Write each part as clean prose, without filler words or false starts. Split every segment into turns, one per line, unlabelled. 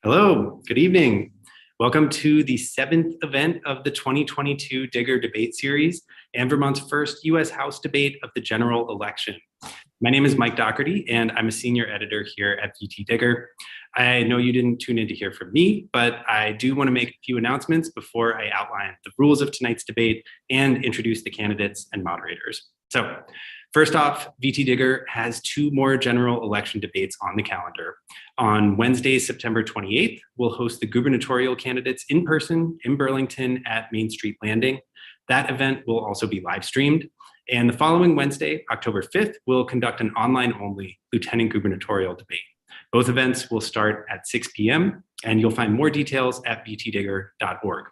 Hello, good evening. Welcome to the seventh event of the 2022 Digger Debate Series and Vermont's first U.S. House debate of the general election. My name is Mike Doherty, and I'm a senior editor here at VTDigger. I know you didn't tune in to hear from me, but I do want to make a few announcements before I outline the rules of tonight's debate and introduce the candidates and moderators. So, first off, VTDigger has two more general election debates on the calendar. On Wednesday, September 28th, we'll host the gubernatorial candidates in person in Burlington at Main Street Landing. That event will also be live streamed. And the following Wednesday, October 5th, we'll conduct an online-only lieutenant gubernatorial debate. Both events will start at 6 p.m., and you'll find more details at vtdigger.org.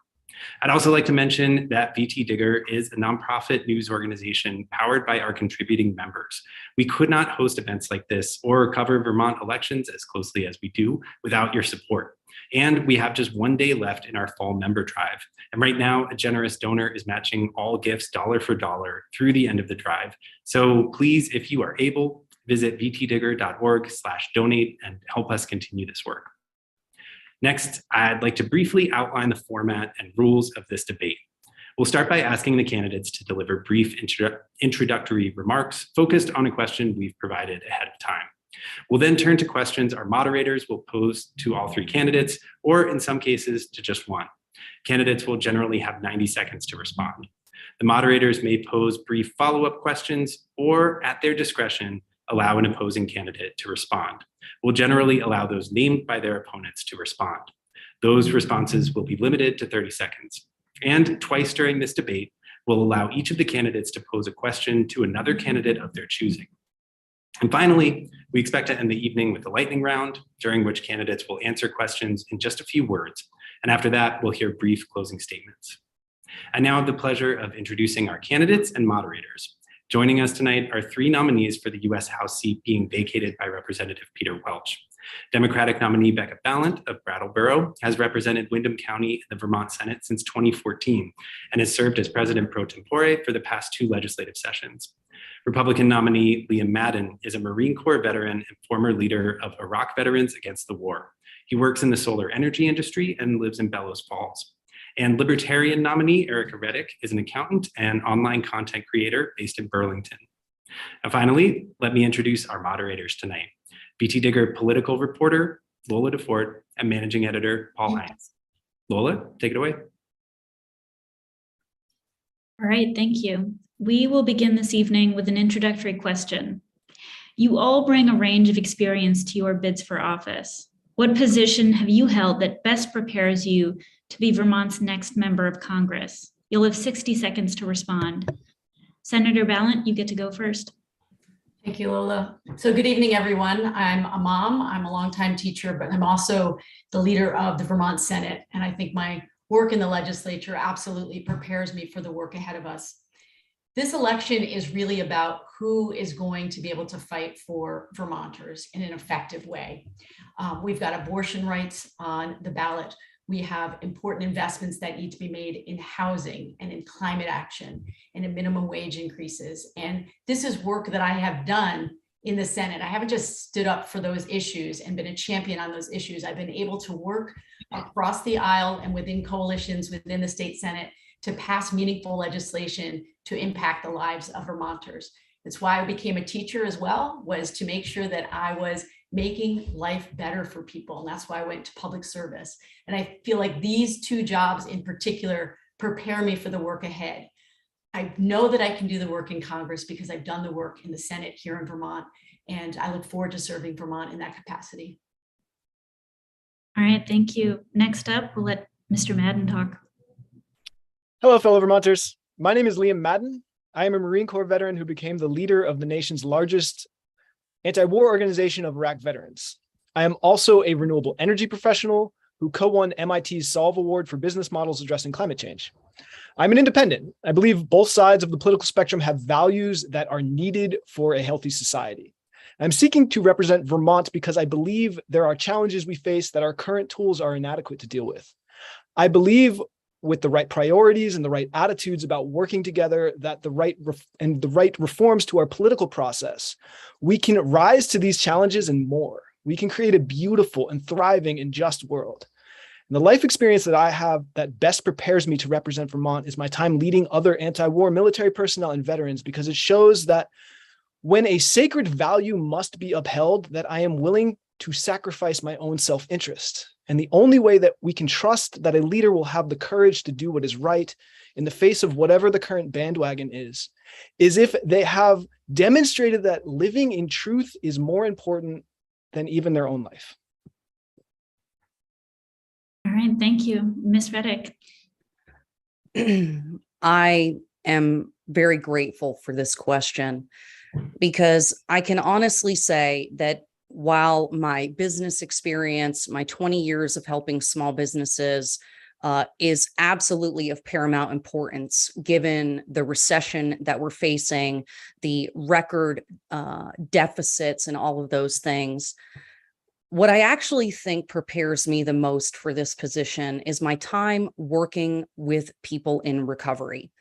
I'd also like to mention that VTDigger is a nonprofit news organization powered by our contributing members. We could not host events like this or cover Vermont elections as closely as we do without your support. And we have just one day left in our fall member drive. And right now, a generous donor is matching all gifts dollar for dollar through the end of the drive. So please, if you are able, visit vtdigger.org/donate and help us continue this work. Next, I'd like to briefly outline the format and rules of this debate. We'll start by asking the candidates to deliver brief introductory remarks focused on a question we've provided ahead of time. We'll then turn to questions our moderators will pose to all three candidates, or in some cases, to just one. Candidates will generally have 90 seconds to respond. The moderators may pose brief follow-up questions, or at their discretion, allow an opposing candidate to respond. We'll generally allow those named by their opponents to respond. Those responses will be limited to 30 seconds. And twice during this debate, we'll allow each of the candidates to pose a question to another candidate of their choosing. And finally, we expect to end the evening with a lightning round, during which candidates will answer questions in just a few words. And after that, we'll hear brief closing statements. I now have the pleasure of introducing our candidates and moderators. Joining us tonight are three nominees for the U.S. House seat being vacated by Representative Peter Welch. Democratic nominee Becca Balint of Brattleboro has represented Windham County in the Vermont Senate since 2014 and has served as president pro tempore for the past two legislative sessions. Republican nominee Liam Madden is a Marine Corps veteran and former leader of Iraq Veterans Against the War. He works in the solar energy industry and lives in Bellows Falls. And Libertarian nominee Erica Reddick is an accountant and online content creator based in Burlington. And finally, let me introduce our moderators tonight. VTDigger political reporter Lola DeFort and managing editor Paul Hines. Lola, take it away.
All right, thank you. We will begin this evening with an introductory question. You all bring a range of experience to your bids for office. What position have you held that best prepares you to be Vermont's next member of Congress? You'll have 60 seconds to respond. Senator Balint, you get to go first.
Thank you, Lola. So good evening, everyone. I'm a mom, I'm a longtime teacher, but I'm also the leader of the Vermont Senate. And I think my work in the legislature absolutely prepares me for the work ahead of us. This election is really about who is going to be able to fight for Vermonters in an effective way. We've got abortion rights on the ballot. We have important investments that need to be made in housing and in climate action and in minimum wage increases. And this is work that I have done in the Senate. I haven't just stood up for those issues and been a champion on those issues. I've been able to work across the aisle and within coalitions within the state Senate to pass meaningful legislation to impact the lives of Vermonters. That's why I became a teacher as well, was to make sure that I was making life better for people. And that's why I went to public service. And I feel like these two jobs in particular prepare me for the work ahead. I know that I can do the work in Congress because I've done the work in the Senate here in Vermont. And I look forward to serving Vermont in that capacity.
All right, thank you. Next up, we'll let Mr. Madden talk.
Hello, fellow Vermonters. My name is Liam Madden. I am a Marine Corps veteran who became the leader of the nation's largest anti-war organization of Iraq veterans. I am also a renewable energy professional who co-won MIT's Solve Award for business models addressing climate change. I'm an independent. I believe both sides of the political spectrum have values that are needed for a healthy society. I'm seeking to represent Vermont because I believe there are challenges we face that our current tools are inadequate to deal with. I believe with the right priorities and the right attitudes about working together, that the right reforms to our political process, we can rise to these challenges and more. we can create a beautiful and thriving and just world. And the life experience that I have that best prepares me to represent Vermont is my time leading other anti-war military personnel and veterans, because it shows that when a sacred value must be upheld, that I am willing to sacrifice my own self-interest. And the only way that we can trust that a leader will have the courage to do what is right in the face of whatever the current bandwagon is if they have demonstrated that living in truth is more important than even their own life.
All right, thank you. Ms. Reddick.
I am very grateful for this question, because I can honestly say that while my business experience, my 20 years of helping small businesses is absolutely of paramount importance, given the recession that we're facing, the record deficits and all of those things, what I actually think prepares me the most for this position is my time working with people in recovery.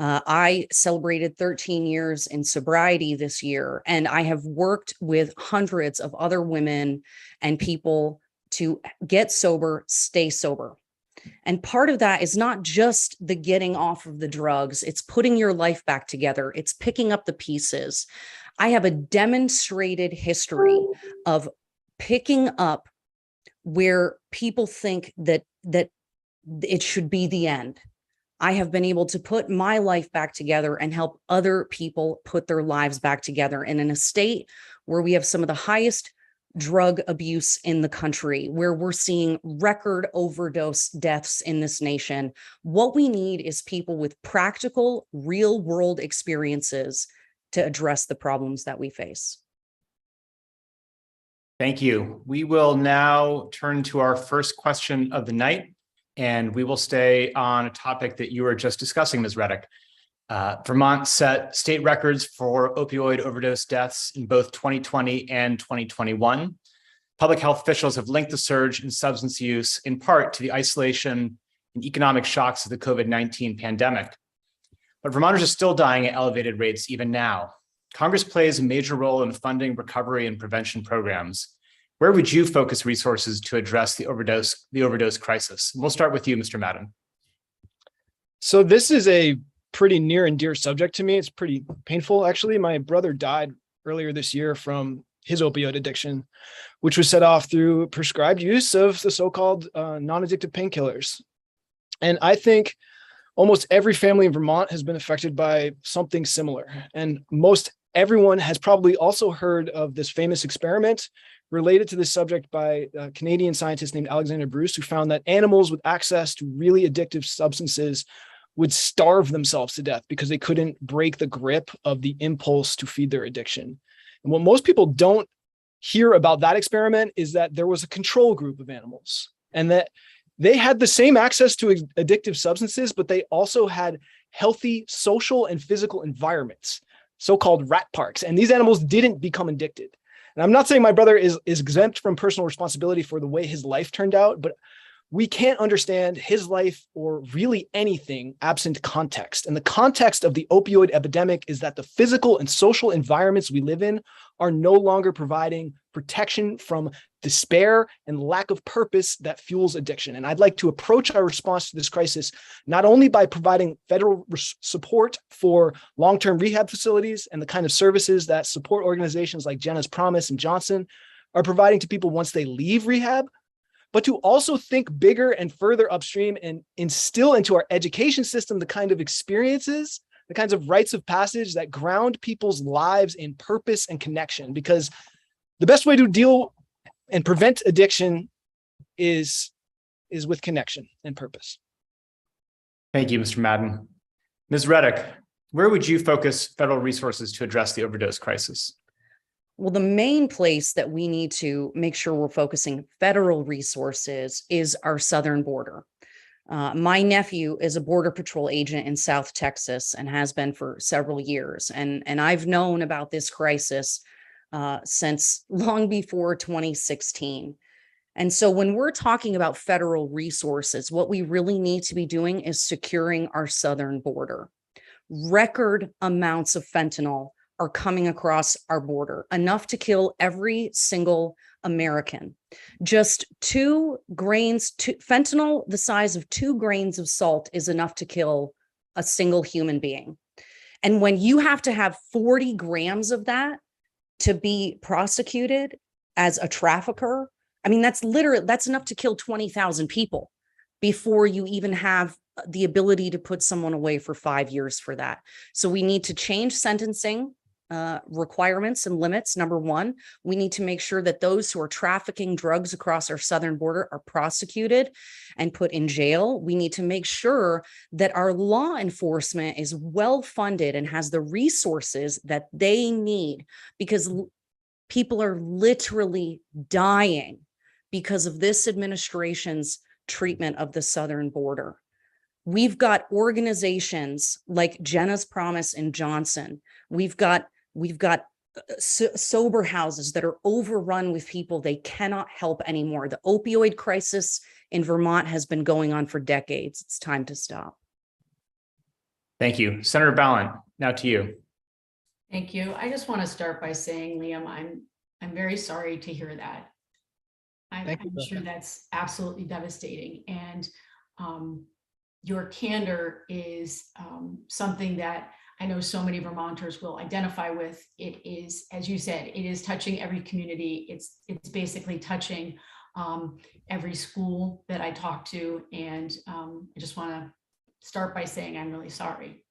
I celebrated 13 years in sobriety this year, and I have worked with hundreds of other women and people to get sober, stay sober. And part of that is not just the getting off of the drugs, it's putting your life back together, it's picking up the pieces. I have a demonstrated history of picking up where people think that it should be the end. I have been able to put my life back together and help other people put their lives back together. And in a state where we have some of the highest drug abuse in the country, where we're seeing record overdose deaths in this nation, what we need is people with practical, real world experiences to address the problems that we face.
Thank you. We will now turn to our first question of the night, and we will stay on a topic that you were just discussing, Ms. Reddick. Vermont set state records for opioid overdose deaths in both 2020 and 2021. Public health officials have linked the surge in substance use in part to the isolation and economic shocks of the COVID-19 pandemic. But Vermonters are still dying at elevated rates even now. Congress plays a major role in funding recovery and prevention programs. Where would you focus resources to address the overdose crisis? We'll start with you, Mr. Madden.
So this is a pretty near and dear subject to me. It's pretty painful, actually. My brother died earlier this year from his opioid addiction, which was set off through prescribed use of the so-called non-addictive painkillers. And I think almost every family in Vermont has been affected by something similar. And most everyone has probably also heard of this famous experiment related to this subject by a Canadian scientist named Alexander Bruce, who found that animals with access to really addictive substances would starve themselves to death because they couldn't break the grip of the impulse to feed their addiction. And what most people don't hear about that experiment is that there was a control group of animals, and that they had the same access to addictive substances, but they also had healthy social and physical environments, so-called rat parks. And these animals didn't become addicted. And I'm not saying my brother is exempt from personal responsibility for the way his life turned out, but we can't understand his life or really anything absent context. And the context of the opioid epidemic is that the physical and social environments we live in are no longer providing protection from despair and lack of purpose that fuels addiction. And I'd like to approach our response to this crisis not only by providing federal support for long-term rehab facilities and the kind of services that support organizations like Jenna's Promise and Johnson are providing to people once they leave rehab, but to also think bigger and further upstream and instill into our education system the kind of experiences, the kinds of rites of passage that ground people's lives in purpose and connection. Because the best way to deal and prevent addiction is with connection and purpose.
Thank you, Mr. Madden. Ms. Reddick, where would you focus federal resources to address the overdose crisis?
Well, the main place that we need to make sure we're focusing federal resources is our southern border. My nephew is a Border Patrol agent in South Texas and has been for several years. And I've known about this crisis since long before 2016. And so when we're talking about federal resources, what we really need to be doing is securing our southern border. Record amounts of fentanyl are coming across our border, enough to kill every single American. Just 2 grains, fentanyl, the size of 2 grains of salt is enough to kill a single human being. And when you have to have 40 grams of that to be prosecuted as a trafficker, I mean, that's enough to kill 20,000 people before you even have the ability to put someone away for 5 years for that. So we need to change sentencing requirements and limits. Number one, we need to make sure that those who are trafficking drugs across our southern border are prosecuted and put in jail. We need to make sure that our law enforcement is well funded and has the resources that they need, because people are literally dying because of this administration's treatment of the southern border. We've got organizations like Jenna's Promise in Johnson. We've got sober houses that are overrun with people they cannot help anymore. The opioid crisis in Vermont has been going on for decades. It's time to stop.
Thank you. Senator Balint, now to you.
Thank you. I just want to start by saying, Liam, I'm very sorry to hear that. I'm sure that's absolutely devastating. And your candor is something that I know so many Vermonters will identify with. It is, as you said, it is touching every community. It's basically touching every school that I talk to. And I just want to start by saying I'm really sorry.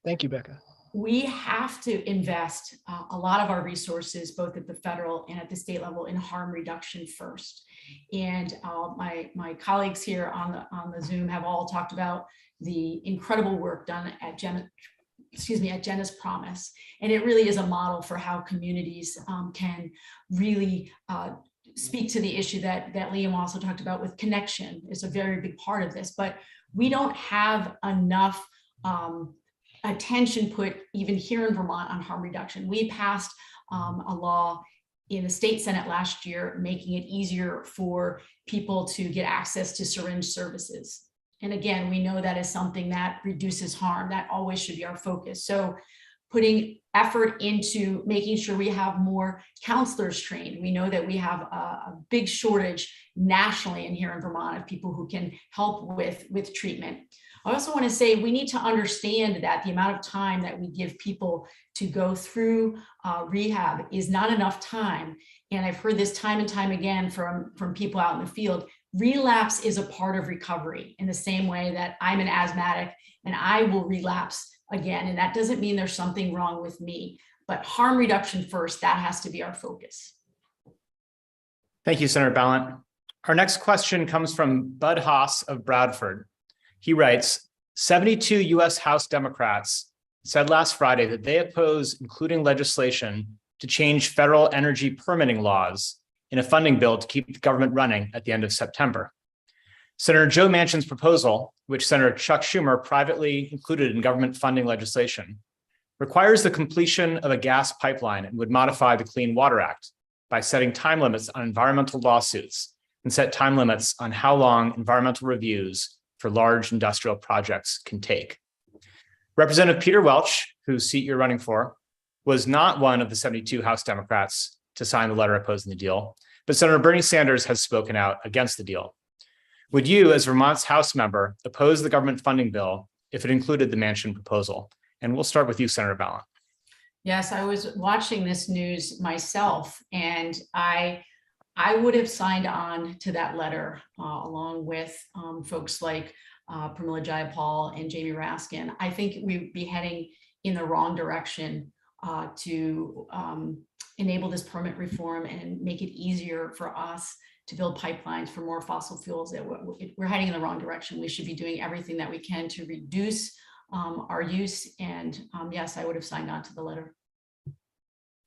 Thank you, Becca.
We have to invest a lot of our resources, both at the federal and at the state level, in harm reduction first. And my colleagues here on the Zoom have all talked about the incredible work done at Jenna's Promise. And it really is a model for how communities can really speak to the issue that Liam also talked about with connection. Is a very big part of this, but we don't have enough attention put even here in Vermont on harm reduction. We passed a law in the state Senate last year, making it easier for people to get access to syringe services. And again, we know that is something that reduces harm. That always should be our focus. So putting effort into making sure we have more counselors trained. We know that we have a big shortage nationally and here in Vermont of people who can help with treatment. I also want to say we need to understand that the amount of time that we give people to go through rehab is not enough time. And I've heard this time and time again from people out in the field. Relapse is a part of recovery in the same way that I'm an asthmatic and I will relapse again. And that doesn't mean there's something wrong with me, but harm reduction first, that has to be our focus.
Thank you, Senator Balint. Our next question comes from Bud Haas of Bradford. He writes, 72 U.S. House Democrats said last Friday that they oppose including legislation to change federal energy permitting laws in a funding bill to keep the government running at the end of September. Senator Joe Manchin's proposal, which Senator Chuck Schumer privately included in government funding legislation, requires the completion of a gas pipeline and would modify the Clean Water Act by setting time limits on environmental lawsuits and set time limits on how long environmental reviews for large industrial projects can take. Representative Peter Welch, whose seat you're running for, was not one of the 72 House Democrats to sign the letter opposing the deal, but Senator Bernie Sanders has spoken out against the deal. Would you, as Vermont's House member, oppose the government funding bill if it included the Manchin proposal? And we'll start with you, Senator Balint.
Yes, I was watching this news myself, and I would have signed on to that letter along with folks like Pramila Jayapal and Jamie Raskin. I think we'd be heading in the wrong direction to enable this permit reform and make it easier for us to build pipelines for more fossil fuels. We're heading in the wrong direction. We should be doing everything that we can to reduce our use. And yes, I would have signed on to the letter.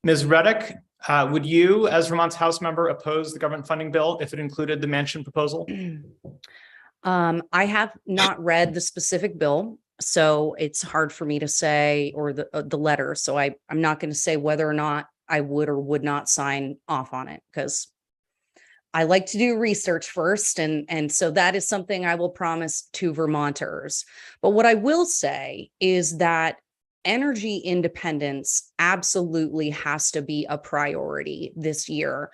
Ms. Reddick, would you, as Vermont's House member, oppose the government funding bill if it included the Manchin proposal?
I have not read the specific bill, so it's hard for me to say, or the letter. So I'm not going to say whether or not I would or would not sign off on it, because I like to do research first. And so that is something I will promise to Vermonters. But what I will say is that energy independence absolutely has to be a priority this year.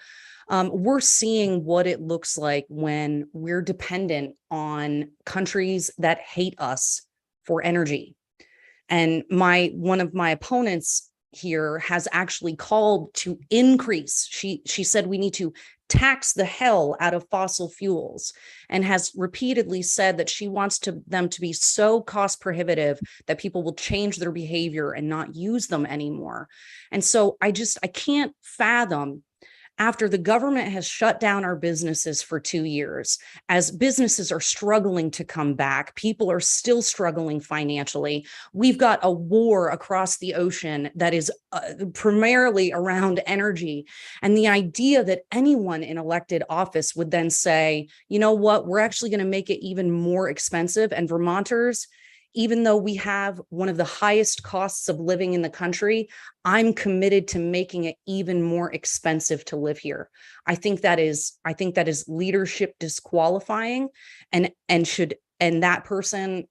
We're seeing what it looks like when we're dependent on countries that hate us for energy. And one of my opponents here has actually called to increase. She said we need to tax the hell out of fossil fuels, and has repeatedly said that she wants them to be so cost prohibitive that people will change their behavior and not use them anymore. And so I can't fathom, after the government has shut down our businesses for 2 years, as businesses are struggling to come back, people are still struggling financially. We've got a war across the ocean that is primarily around energy. And the idea that anyone in elected office would then say, you know what, we're actually going to make it even more expensive. And Vermonters, even though we have one of the highest costs of living in the country, I'm committed to making it even more expensive to live here. I think that is leadership disqualifying, and that person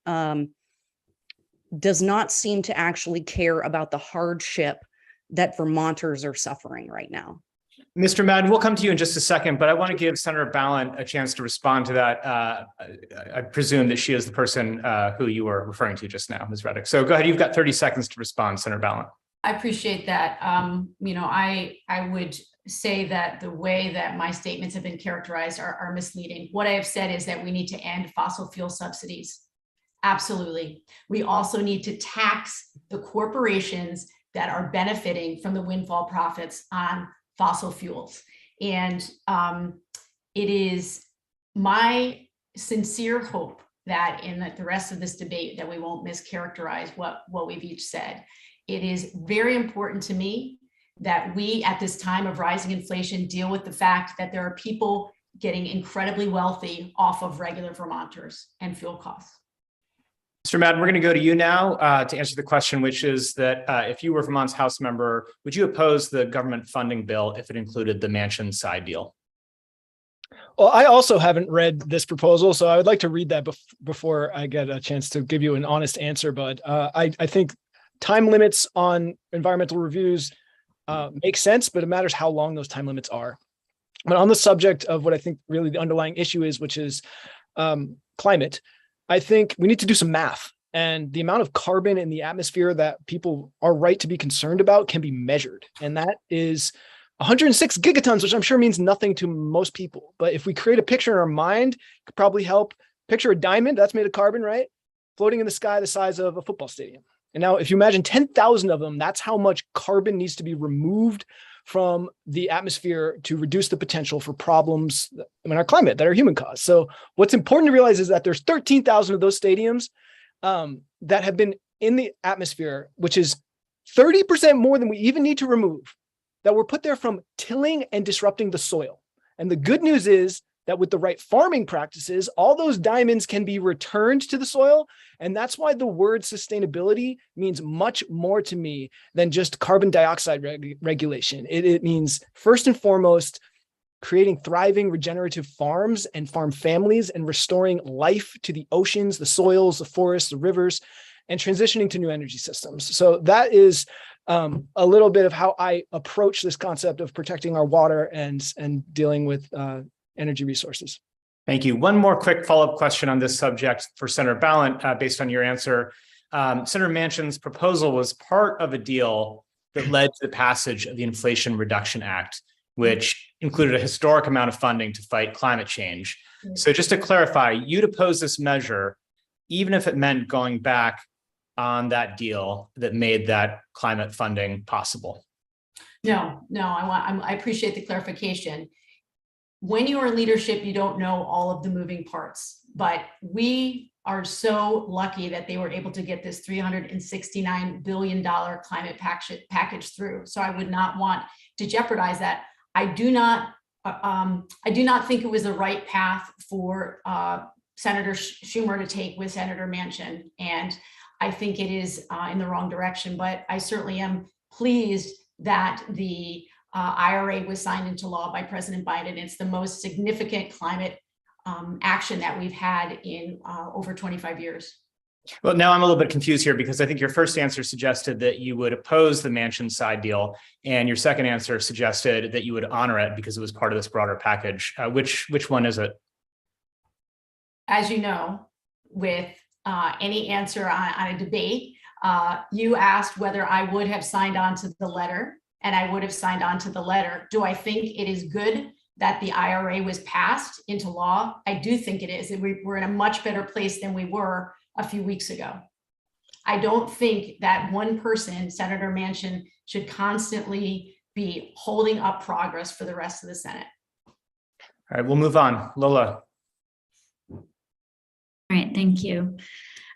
does not seem to actually care about the hardship that Vermonters are suffering right now.
Mr. Madden, we'll come to you in just a second, but I want to give Senator Ballant a chance to respond to that. I presume that she is the person who you were referring to just now, Ms. Reddick. So go ahead, you've got 30 seconds to respond, Senator Ballant.
I appreciate that. I would say that the way that my statements have been characterized are misleading. What I have said is that we need to end fossil fuel subsidies. Absolutely. We also need to tax the corporations that are benefiting from the windfall profits on fossil fuels. And it is my sincere hope that in the rest of this debate that we won't mischaracterize what we've each said. It is very important to me that we, at this time of rising inflation, deal with the fact that there are people getting incredibly wealthy off of regular Vermonters and fuel costs.
Mr. Madden, we're going to go to you now to answer the question, which is that if you were Vermont's House member, would you oppose the government funding bill if it included the Manchin side deal?
Well, I also haven't read this proposal, so I would like to read that before I get a chance to give you an honest answer. But I think time limits on environmental reviews make sense, but it matters how long those time limits are. But on the subject of what I think really the underlying issue is, which is climate, I think we need to do some math, and the amount of carbon in the atmosphere that people are right to be concerned about can be measured. And that is 106 gigatons, which I'm sure means nothing to most people. But if we create a picture in our mind, it could probably help. Picture a diamond that's made of carbon, right? Floating in the sky the size of a football stadium. And now if you imagine 10,000 of them, that's how much carbon needs to be removed from the atmosphere to reduce the potential for problems in our climate that are human caused. So what's important to realize is that there's 13,000 of those stadiums that have been in the atmosphere, which is 30% more than we even need to remove, that were put there from tilling and disrupting the soil. And the good news is that with the right farming practices, all those diamonds can be returned to the soil. And that's why the word sustainability means much more to me than just carbon dioxide regulation. It means, first and foremost, creating thriving regenerative farms and farm families and restoring life to the oceans, the soils, the forests, the rivers, and transitioning to new energy systems. So that is a little bit of how I approach this concept of protecting our water and dealing with energy resources.
Thank you. One more quick follow-up question on this subject for Senator Ballant, based on your answer. Senator Manchin's proposal was part of a deal that led to the passage of the Inflation Reduction Act, which included a historic amount of funding to fight climate change. So just to clarify, you'd oppose this measure, even if it meant going back on that deal that made that climate funding possible?
No, I appreciate the clarification. When you are in leadership, you don't know all of the moving parts, but we are so lucky that they were able to get this $369 billion climate package through. So I would not want to jeopardize that. I do not think it was the right path for Senator Schumer to take with Senator Manchin, and I think it is in the wrong direction. But I certainly am pleased that the IRA was signed into law by President Biden. It's the most significant climate action that we've had in over 25 years.
Well, now I'm a little bit confused here because I think your first answer suggested that you would oppose the Manchin side deal, and your second answer suggested that you would honor it because it was part of this broader package. Which one is it?
As you know, with any answer on a debate, you asked whether I would have signed on to the letter, and I would have signed on to the letter. Do I think it is good that the IRA was passed into law? I do think it is. We're in a much better place than we were a few weeks ago. I don't think that one person, Senator Manchin, should constantly be holding up progress for the rest of the Senate.
All right, we'll move on. Lola.
All right, thank you.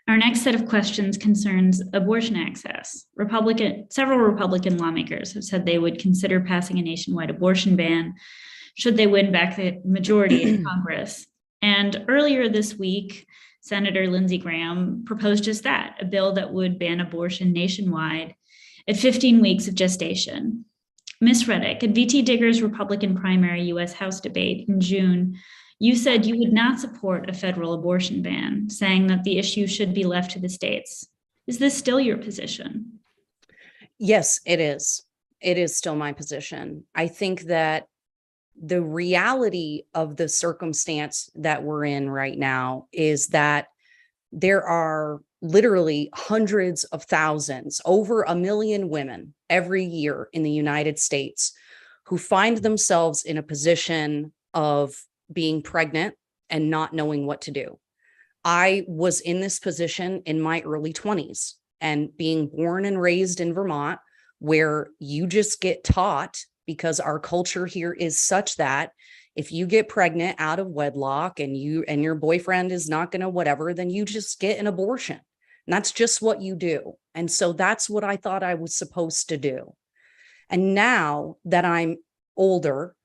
Our next set of questions concerns abortion access. Several Republican lawmakers have said they would consider passing a nationwide abortion ban should they win back the majority in Congress. And earlier this week, Senator Lindsey Graham proposed just that, a bill that would ban abortion nationwide at 15 weeks of gestation. Ms. Reddick, at VTDigger's Republican primary U.S. House debate in June, you said you would not support a federal abortion ban, saying that the issue should be left to the states. Is this still your position?
Yes, it is. It is still my position. I think that the reality of the circumstance that we're in right now is that there are literally hundreds of thousands, over 1 million women every year in the United States who find themselves in a position of being pregnant and not knowing what to do. I was in this position in my early 20s, and being born and raised in Vermont, where you just get taught, because our culture here is such that if you get pregnant out of wedlock and your boyfriend is not going to whatever, then you just get an abortion. And that's just what you do. And so that's what I thought I was supposed to do. And now that I'm older,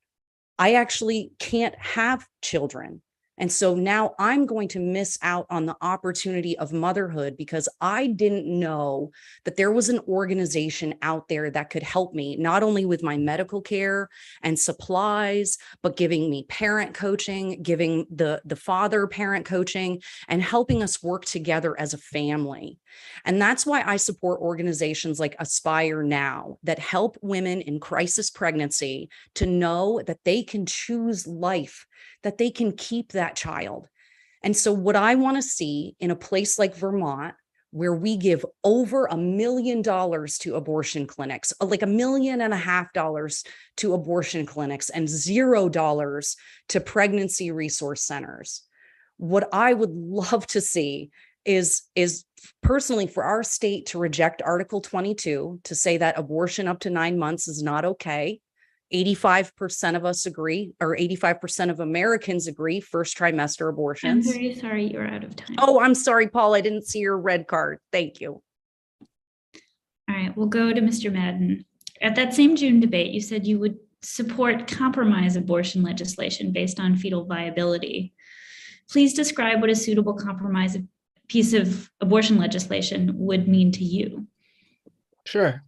I actually can't have children. And so now I'm going to miss out on the opportunity of motherhood because I didn't know that there was an organization out there that could help me, not only with my medical care and supplies, but giving me parent coaching, giving the father parent coaching, and helping us work together as a family. And that's why I support organizations like Aspire Now that help women in crisis pregnancy to know that they can choose life, that they can keep that child. And so what I want to see in a place like Vermont, where we give over $1 million to abortion clinics, like $1.5 million to abortion clinics, and $0 to pregnancy resource centers. What I would love to see is personally for our state to reject Article 22, to say that abortion up to 9 months is not okay. 85% of us agree, or 85% of Americans agree, first trimester abortions.
I'm very sorry you're out of time.
Oh, I'm sorry, Paul. I didn't see your red card. Thank you.
All right, we'll go to Mr. Madden. At that same June debate, you said you would support compromise abortion legislation based on fetal viability. Please describe what a suitable compromise piece of abortion legislation would mean to you.
Sure.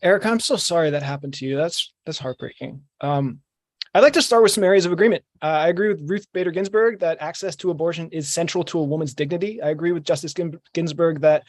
Eric, I'm so sorry that happened to you. That's heartbreaking. I'd like to start with some areas of agreement. I agree with Ruth Bader Ginsburg that access to abortion is central to a woman's dignity. I agree with Justice Ginsburg that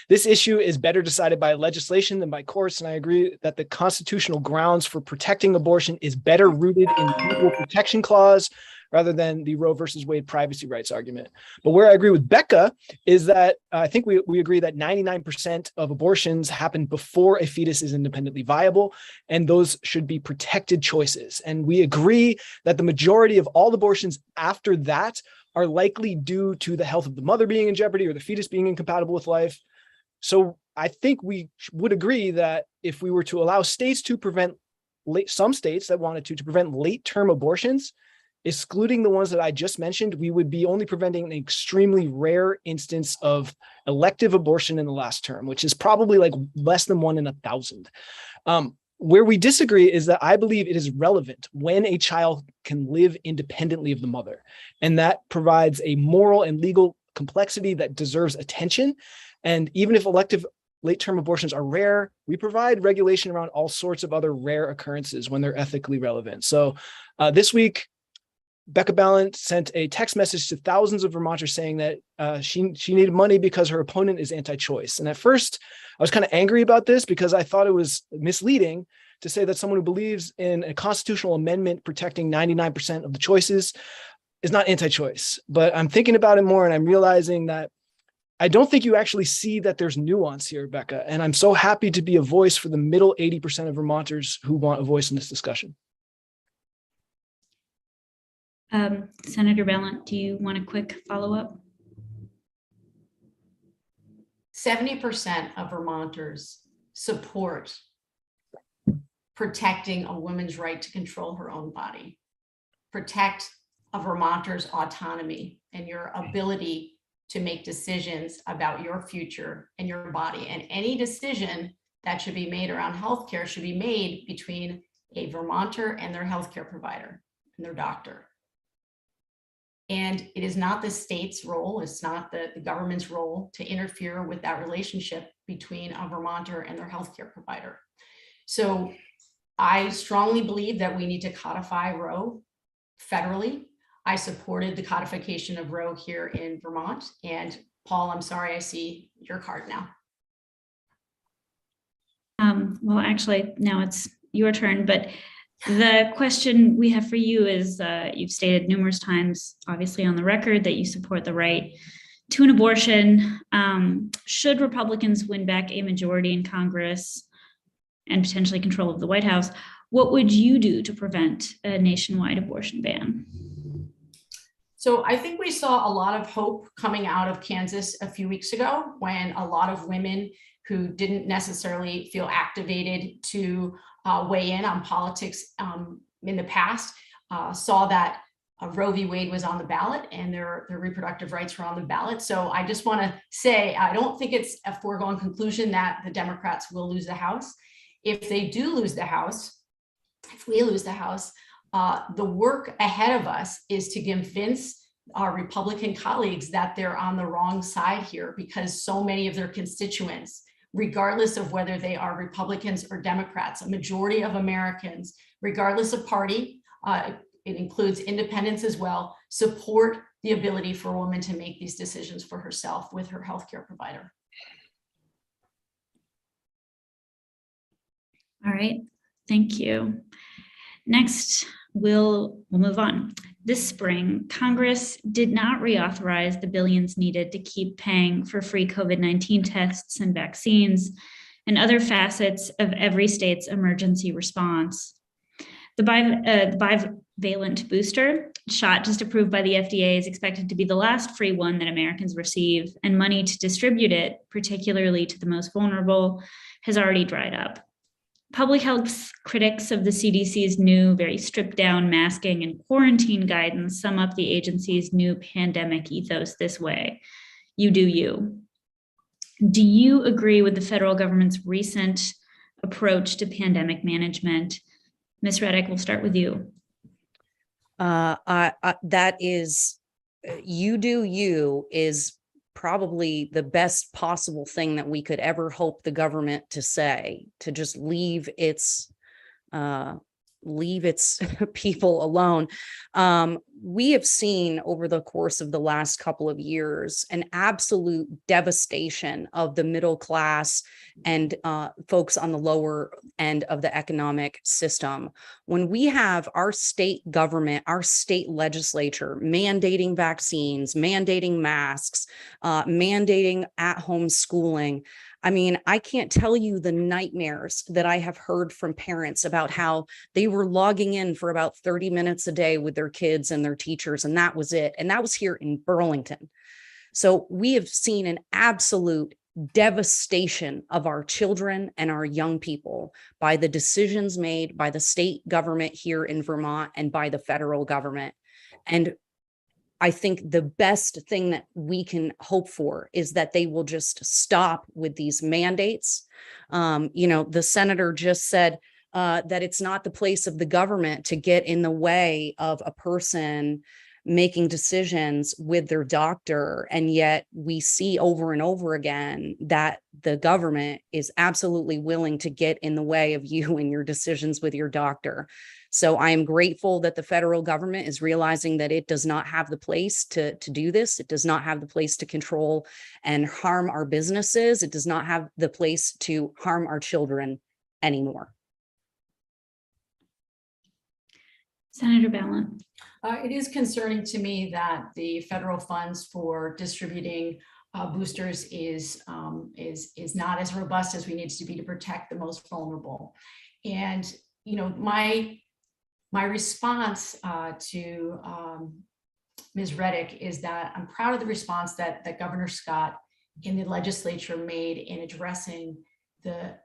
this issue is better decided by legislation than by courts. And I agree that the constitutional grounds for protecting abortion is better rooted in the Equal Protection Clause rather than the Roe versus Wade privacy rights argument. But where I agree with Becca is that I think we agree that 99% of abortions happen before a fetus is independently viable, and those should be protected choices. And we agree that the majority of all abortions after that are likely due to the health of the mother being in jeopardy or the fetus being incompatible with life. So I think we would agree that if we were to allow states to prevent some states that wanted to prevent late-term abortions, excluding the ones that I just mentioned, we would be only preventing an extremely rare instance of elective abortion in the last term, which is probably like less than 1 in 1,000. Where we disagree is that I believe it is relevant when a child can live independently of the mother. And that provides a moral and legal complexity that deserves attention. And even if elective late-term abortions are rare, we provide regulation around all sorts of other rare occurrences when they're ethically relevant. So this week, Becca Ballant sent a text message to thousands of Vermonters saying that she needed money because her opponent is anti-choice. And at first, I was kind of angry about this because I thought it was misleading to say that someone who believes in a constitutional amendment protecting 99% of the choices is not anti-choice. But I'm thinking about it more and I'm realizing that I don't think you actually see that there's nuance here, Becca. And I'm so happy to be a voice for the middle 80% of Vermonters who want a voice in this discussion.
Senator Ballant, do you want a quick follow-up?
70% of Vermonters support protecting a woman's right to control her own body, protect a Vermonter's autonomy and your ability to make decisions about your future and your body. And any decision that should be made around healthcare should be made between a Vermonter and their healthcare provider and their doctor. And it is not the state's role, it's not the government's role to interfere with that relationship between a Vermonter and their healthcare provider. So I strongly believe that we need to codify Roe federally. I supported the codification of Roe here in Vermont. And Paul, I'm sorry, I see your card now.
Well, actually, now it's your turn, but the question we have for you is, you've stated numerous times, obviously on the record, that you support the right to an abortion. Should Republicans win back a majority in Congress and potentially control of the White House, what would you do to prevent a nationwide abortion ban?
So I think we saw a lot of hope coming out of Kansas a few weeks ago when a lot of women who didn't necessarily feel activated to weigh in on politics in the past saw that Roe v. Wade was on the ballot and their reproductive rights were on the ballot. So I just want to say, I don't think it's a foregone conclusion that the Democrats will lose the House. If they do lose the House, if we lose the House, the work ahead of us is to convince our Republican colleagues that they're on the wrong side here, because so many of their constituents, regardless of whether they are Republicans or Democrats, a majority of Americans, regardless of party, it includes independents as well, support the ability for a woman to make these decisions for herself with her healthcare provider.
All right, thank you. Next, we'll move on. This spring, Congress did not reauthorize the billions needed to keep paying for free COVID-19 tests and vaccines and other facets of every state's emergency response. The bivalent booster shot just approved by the FDA is expected to be the last free one that Americans receive, and money to distribute it, particularly to the most vulnerable, has already dried up. Public health critics of the CDC's new, very stripped down masking and quarantine guidance sum up the agency's new pandemic ethos this way: you do you. Do you agree with the federal government's recent approach to pandemic management? Ms. Reddick, we'll start with you.
That is, you do you is probably the best possible thing that we could ever hope the government to say, to just leave its people alone. We have seen over the course of the last couple of years an absolute devastation of the middle class and folks on the lower end of the economic system. When we have our state government, our state legislature mandating vaccines, mandating masks, mandating at-home schooling, I mean, I can't tell you the nightmares that I have heard from parents about how they were logging in for about 30 minutes a day with their kids and their teachers, and that was it. And that was here in Burlington. So we have seen an absolute devastation of our children and our young people by the decisions made by the state government here in Vermont and by the federal government. And I think the best thing that we can hope for is that they will just stop with these mandates. The senator just said that it's not the place of the government to get in the way of a person making decisions with their doctor. And yet we see over and over again that the government is absolutely willing to get in the way of you and your decisions with your doctor. So I am grateful that the federal government is realizing that it does not have the place to do this. It does not have the place to control and harm our businesses. It does not have the place to harm our children anymore.
Senator Ballin.
It is concerning to me that the federal funds for distributing boosters is not as robust as we need to be to protect the most vulnerable. And my response to Ms. Reddick is that I'm proud of the response that Governor Scott in the legislature made in addressing the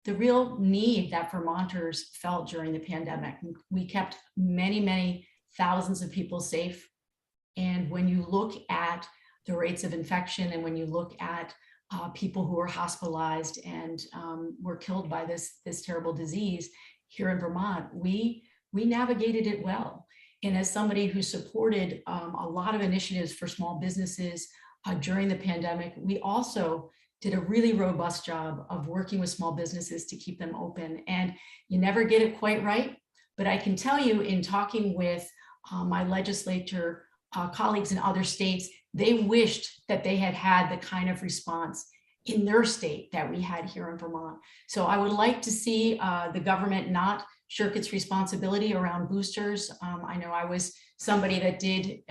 real need that Vermonters felt during the pandemic. We kept many, many thousands of people safe. And when you look at the rates of infection and when you look at people who were hospitalized and were killed by this terrible disease here in Vermont, we navigated it well. And as somebody who supported a lot of initiatives for small businesses during the pandemic, we also did a really robust job of working with small businesses to keep them open. And you never get it quite right, but I can tell you in talking with my legislature colleagues in other states, they wished that they had had the kind of response in their state that we had here in Vermont. So I would like to see the government not shirk its responsibility around boosters. I know I was somebody that did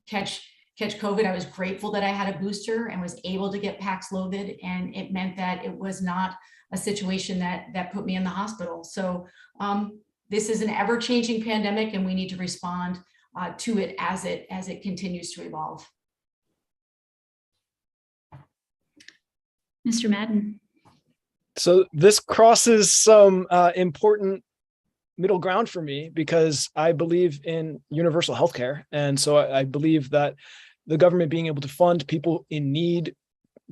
catch COVID. I was grateful that I had a booster and was able to get Paxlovid, and it meant that it was not a situation that put me in the hospital. So this is an ever-changing pandemic, and we need to respond to it as it continues to evolve.
Mr. Madden.
So this crosses some important middle ground for me because I believe in universal healthcare. And so I believe that the government being able to fund people in need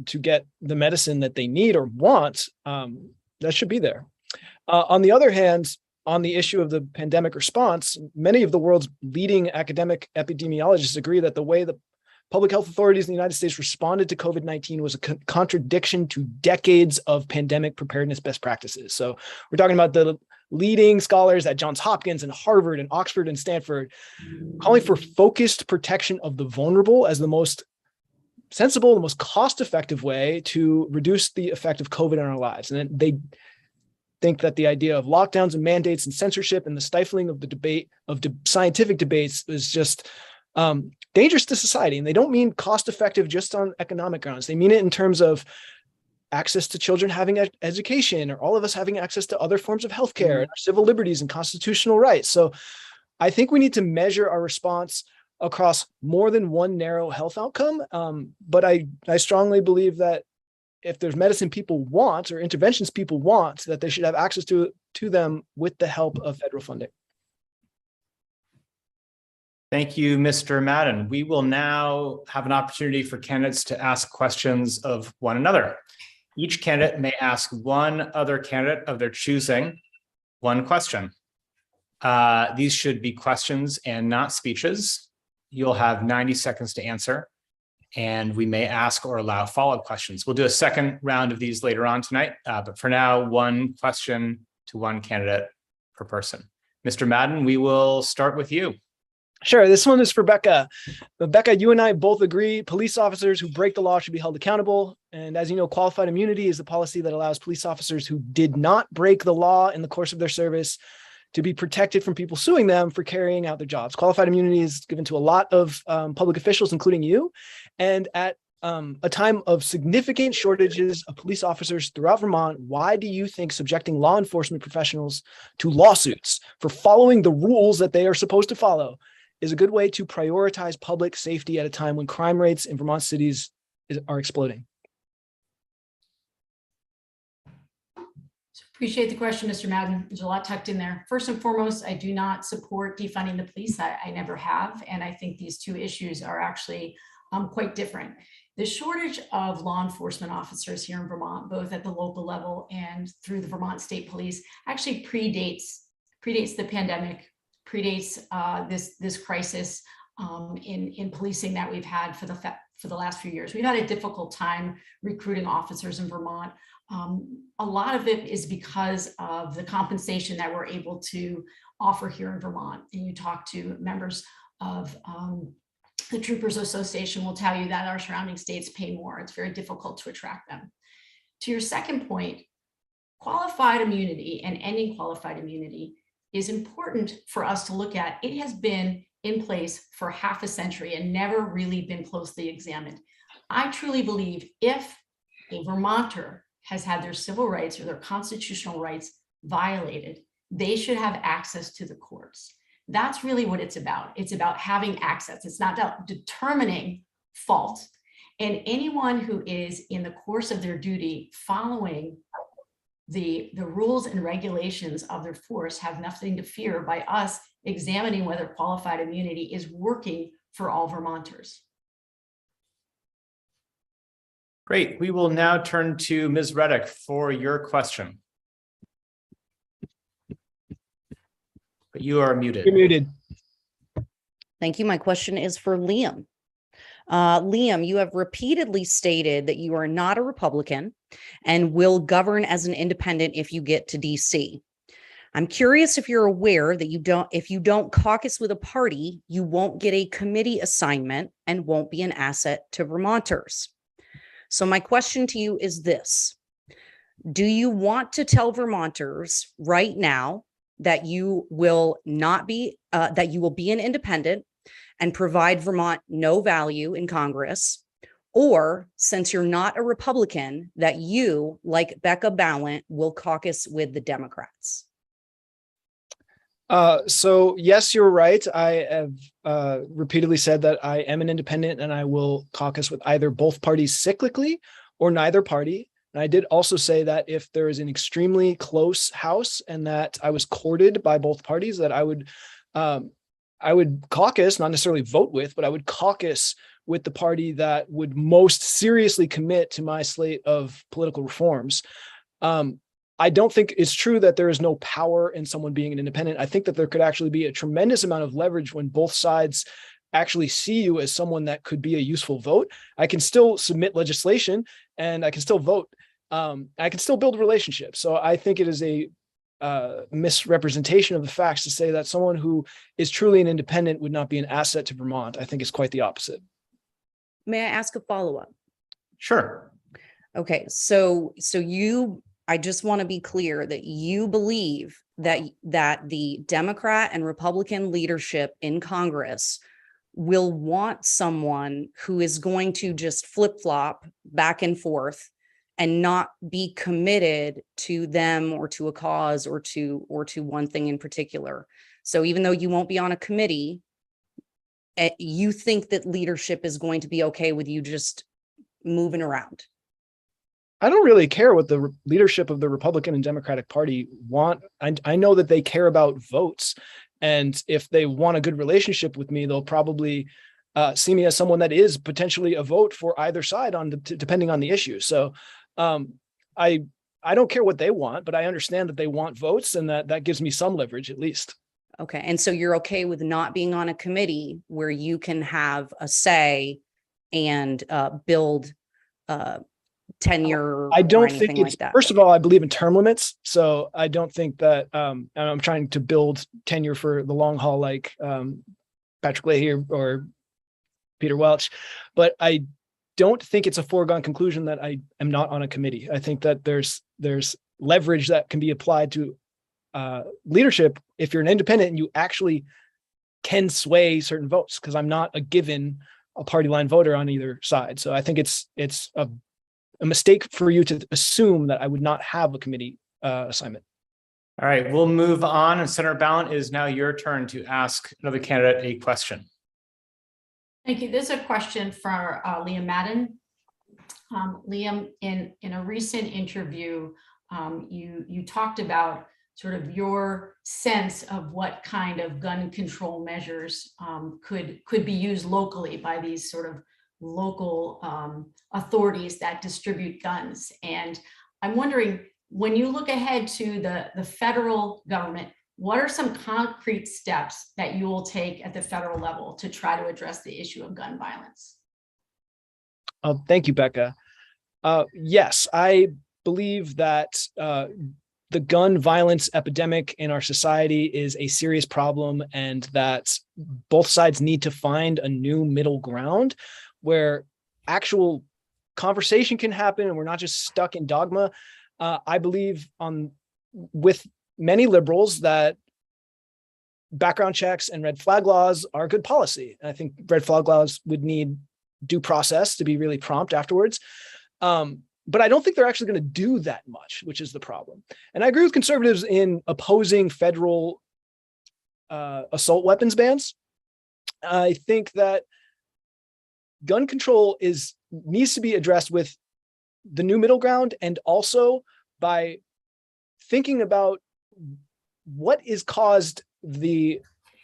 to get the medicine that they need or want, that should be there. On the other hand, on the issue of the pandemic response, many of the world's leading academic epidemiologists agree that the way the public health authorities in the United States responded to COVID-19 was a contradiction to decades of pandemic preparedness best practices. So we're talking about the leading scholars at Johns Hopkins and Harvard and Oxford and Stanford, calling for focused protection of the vulnerable as the most sensible, the most cost-effective way to reduce the effect of COVID in our lives. And they think that the idea of lockdowns and mandates and censorship and the stifling of the debate of scientific debates is just dangerous to society. And they don't mean cost-effective just on economic grounds. They mean it in terms of access to children having education, or all of us having access to other forms of healthcare and our civil liberties and constitutional rights. So I think we need to measure our response across more than one narrow health outcome. But I strongly believe that if there's medicine people want or interventions people want, that they should have access to them with the help of federal funding.
Thank you, Mr. Madden. We will now have an opportunity for candidates to ask questions of one another. Each candidate may ask one other candidate of their choosing one question. These should be questions and not speeches. You'll have 90 seconds to answer, and we may ask or allow follow-up questions. We'll do a second round of these later on tonight, but for now, one question to one candidate per person. Mr. Madden, we will start with you.
Sure. This one is for Becca. Becca, you and I both agree police officers who break the law should be held accountable. And as you know, qualified immunity is the policy that allows police officers who did not break the law in the course of their service to be protected from people suing them for carrying out their jobs. Qualified immunity is given to a lot of public officials, including you. And at a time of significant shortages of police officers throughout Vermont, why do you think subjecting law enforcement professionals to lawsuits for following the rules that they are supposed to follow is a good way to prioritize public safety at a time when crime rates in Vermont cities are exploding?
Appreciate the question, Mr. Madden. There's a lot tucked in there. First and foremost, I do not support defunding the police. I never have. And I think these two issues are actually quite different. The shortage of law enforcement officers here in Vermont, both at the local level and through the Vermont State Police, actually predates the pandemic, predates this crisis in policing that we've had for the last few years. We've had a difficult time recruiting officers in Vermont. A lot of it is because of the compensation that we're able to offer here in Vermont, and you talk to members of the Troopers Association, will tell you that our surrounding states pay more. It's very difficult to attract them. To your second point, qualified immunity and ending qualified immunity is important for us to look at. It has been in place for half a century and never really been closely examined. I truly believe if a Vermonter has had their civil rights or their constitutional rights violated, they should have access to the courts. That's really what it's about. It's about having access. It's not about determining fault. And anyone who is in the course of their duty following the rules and regulations of their force have nothing to fear by us examining whether qualified immunity is working for all Vermonters.
Great. We will now turn to Ms. Reddick for your question. But you are muted.
You're muted.
Thank you. My question is for Liam. Liam, you have repeatedly stated that you are not a Republican and will govern as an independent if you get to DC. I'm curious if you're aware that if you don't caucus with a party, you won't get a committee assignment and won't be an asset to Vermonters. So my question to you is this: do you want to tell Vermonters right now that you will not be, that you will be an independent and provide Vermont no value in Congress? Or, since you're not a Republican, that you, like Becca Balint, will caucus with the Democrats?
So yes, you're right. I have repeatedly said that I am an independent and I will caucus with either both parties cyclically or neither party. And I did also say that if there is an extremely close House and that I was courted by both parties, that I would caucus, not necessarily vote with, but I would caucus with the party that would most seriously commit to my slate of political reforms. I don't think it's true that there is no power in someone being an independent. I think that there could actually be a tremendous amount of leverage when both sides actually see you as someone that could be a useful vote. I can still submit legislation and I can still vote. I can still build relationships. So I think it is a misrepresentation of the facts to say that someone who is truly an independent would not be an asset to Vermont. I think it's quite the opposite.
May I ask a follow-up?
Sure.
Okay, I just want to be clear that you believe that the Democrat and Republican leadership in Congress will want someone who is going to just flip-flop back and forth and not be committed to them or to a cause or to one thing in particular. So even though you won't be on a committee, you think that leadership is going to be okay with you just moving around?
I don't really care what the leadership of the Republican and Democratic Party want. I know that they care about votes. And if they want a good relationship with me, they'll probably see me as someone that is potentially a vote for either side depending on the issue. So I don't care what they want, but I understand that they want votes and that gives me some leverage at least.
Okay. And so you're okay with not being on a committee where you can have a say and build tenure?
I don't think it's,
like that.
First of all, I believe in term limits. So I don't think that I'm trying to build tenure for the long haul like Patrick Leahy or Peter Welch, but I don't think it's a foregone conclusion that I am not on a committee. I think that there's leverage that can be applied to leadership if you're an independent and you actually can sway certain votes, because I'm not a party line voter on either side. So I think it's a mistake for you to assume that I would not have a committee assignment.
All right, we'll move on. And Senator Balint, it is now your turn to ask another candidate a question.
Thank you. This is a question for Liam Madden. Liam, in a recent interview, you talked about sort of your sense of what kind of gun control measures could be used locally by these sort of local authorities that distribute guns. And I'm wondering, when you look ahead to the federal government, what are some concrete steps that you will take at the federal level to try to address the issue of gun violence?
Thank you, Becca. Yes, I believe that the gun violence epidemic in our society is a serious problem, and that both sides need to find a new middle ground where actual conversation can happen and we're not just stuck in dogma. I believe with many liberals that background checks and red flag laws are good policy. And I think red flag laws would need due process to be really prompt afterwards. But I don't think they're actually going to do that much, which is the problem. And I agree with conservatives in opposing federal assault weapons bans. I think that gun control needs to be addressed with the new middle ground, and also by thinking about what is caused the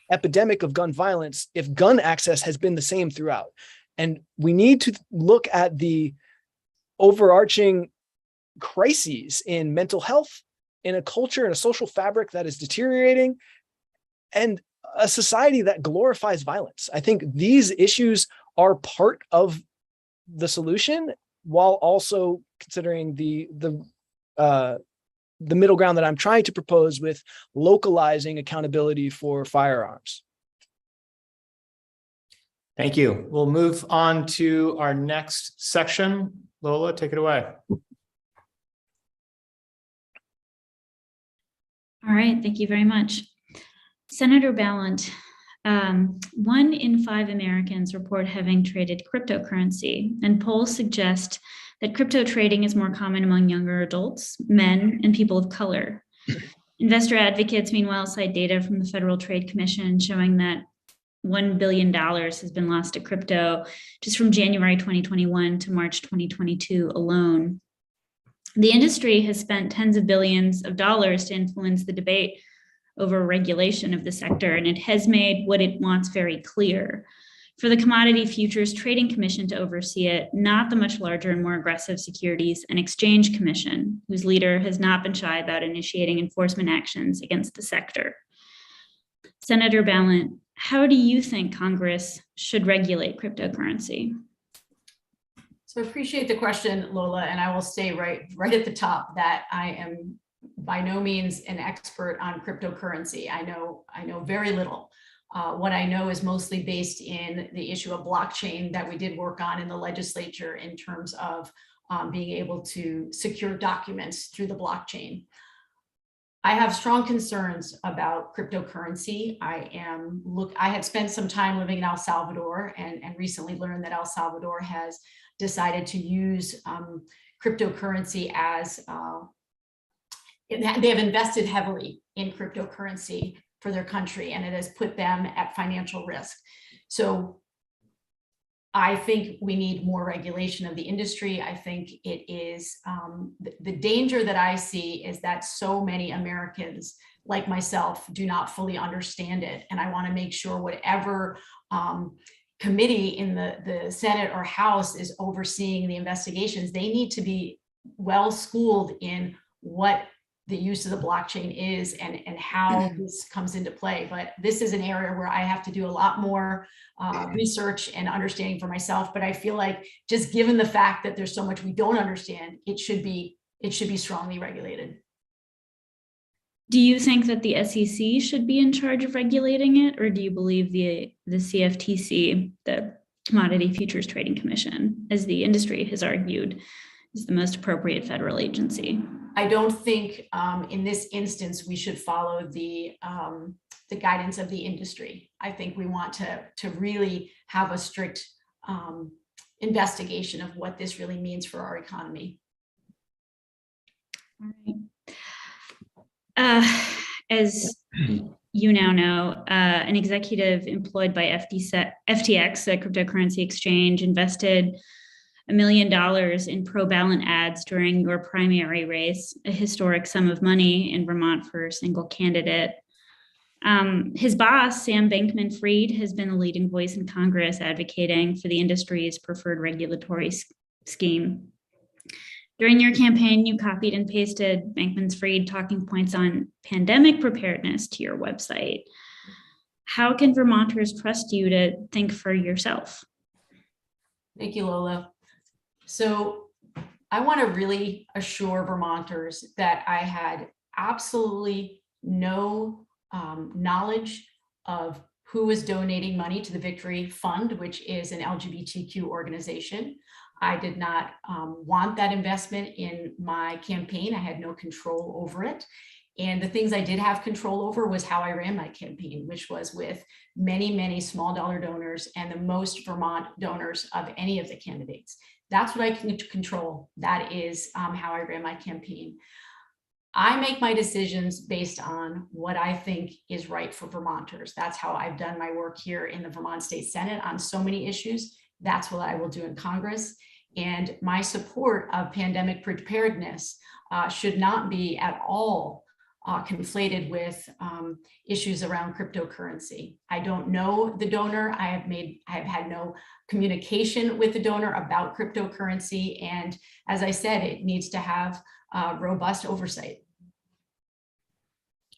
epidemic of gun violence if gun access has been the same throughout. And we need to look at the overarching crises in mental health, in a culture and a social fabric that is deteriorating, and a society that glorifies violence. I think these issues are part of the solution, while also considering the middle ground that I'm trying to propose with localizing accountability for firearms.
Thank you. We'll move on to our next section. Lola, take it away.
All right, thank you very much. Senator Ballant, 1 in 5 Americans report having traded cryptocurrency, and polls suggest that crypto trading is more common among younger adults, men, and people of color. Investor advocates, meanwhile, cite data from the Federal Trade Commission showing that $1 billion has been lost to crypto just from January 2021 to March 2022 alone. The industry has spent tens of billions of dollars to influence the debate over regulation of the sector, and it has made what it wants very clear: for the Commodity Futures Trading Commission to oversee it, not the much larger and more aggressive Securities and Exchange Commission, whose leader has not been shy about initiating enforcement actions against the sector. Senator Ballant, how do you think Congress should regulate cryptocurrency?
So I appreciate the question, Lola, and I will say right at the top that I am by no means an expert on cryptocurrency. I know very little. What I know is mostly based in the issue of blockchain that we did work on in the legislature in terms of being able to secure documents through the blockchain. I have strong concerns about cryptocurrency. I have spent some time living in El Salvador and recently learned that El Salvador has decided to use cryptocurrency as they have invested heavily in cryptocurrency for their country, and it has put them at financial risk. So I think we need more regulation of the industry. I think it is the danger that I see is that so many Americans like myself do not fully understand it. And I want to make sure whatever committee in the Senate or House is overseeing the investigations, they need to be well schooled in what the use of the blockchain is and how this comes into play. But this is an area where I have to do a lot more research and understanding for myself. But I feel like just given the fact that there's so much we don't understand, it should be strongly regulated.
Do you think that the SEC should be in charge of regulating it, or do you believe the CFTC, the Commodity Futures Trading Commission, as the industry has argued, is the most appropriate federal agency?
I don't think in this instance we should follow the guidance of the industry. I think we want to really have a strict investigation of what this really means for our economy.
All right. As you now know, an executive employed by FTX, a cryptocurrency exchange, invested $1 million in pro-Ballant ads during your primary race, a historic sum of money in Vermont for a single candidate. His boss, Sam Bankman-Fried, has been a leading voice in Congress advocating for the industry's preferred regulatory scheme. During your campaign, you copied and pasted Bankman-Fried talking points on pandemic preparedness to your website. How can Vermonters trust you to think for yourself?
Thank you, Lola. So I want to really assure Vermonters that I had absolutely no knowledge of who was donating money to the Victory Fund, which is an LGBTQ organization. I did not want that investment in my campaign. I had no control over it. And the things I did have control over was how I ran my campaign, which was with many, many small dollar donors and the most Vermont donors of any of the candidates. That's what I can control. That is how I ran my campaign. I make my decisions based on what I think is right for Vermonters. That's how I've done my work here in the Vermont State Senate on so many issues. That's what I will do in Congress. And my support of pandemic preparedness should not be at all conflated with issues around cryptocurrency. I don't know the donor. I have had no communication with the donor about cryptocurrency. And as I said, it needs to have robust oversight.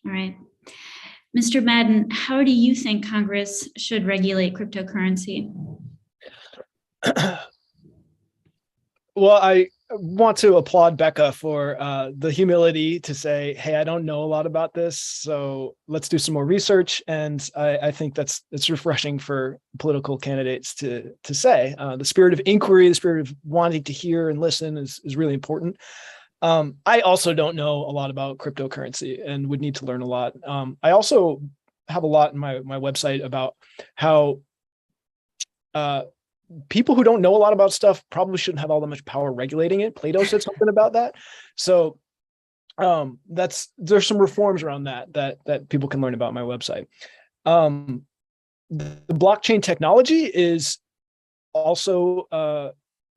All right. Mr. Madden, how do you think Congress should regulate cryptocurrency?
Well, I want to applaud Becca for the humility to say, hey, I don't know a lot about this, so let's do some more research. And I think it's refreshing for political candidates to say. The spirit of inquiry, the spirit of wanting to hear and listen is really important. I also don't know a lot about cryptocurrency and would need to learn a lot. I also have a lot in my website about how people who don't know a lot about stuff probably shouldn't have all that much power regulating it. Plato said something about that. So there's some reforms around that people can learn about on my website. The blockchain technology is also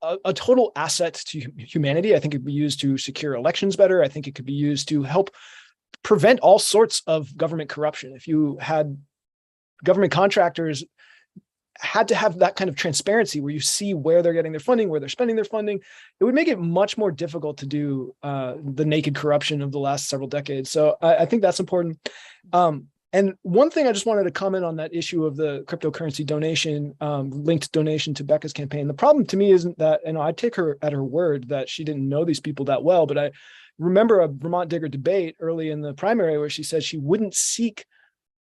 a total asset to humanity. I think it could be used to secure elections better. I think it could be used to help prevent all sorts of government corruption. If you had government contractors had to have that kind of transparency where you see where they're getting their funding, where they're spending their funding, it would make it much more difficult to do the naked corruption of the last several decades. So I think that's important. And one thing I just wanted to comment on that issue of the cryptocurrency donation, linked donation to Becca's campaign. The problem to me isn't that, I take her at her word that she didn't know these people that well, but I remember a Vermont Digger debate early in the primary where she said she wouldn't seek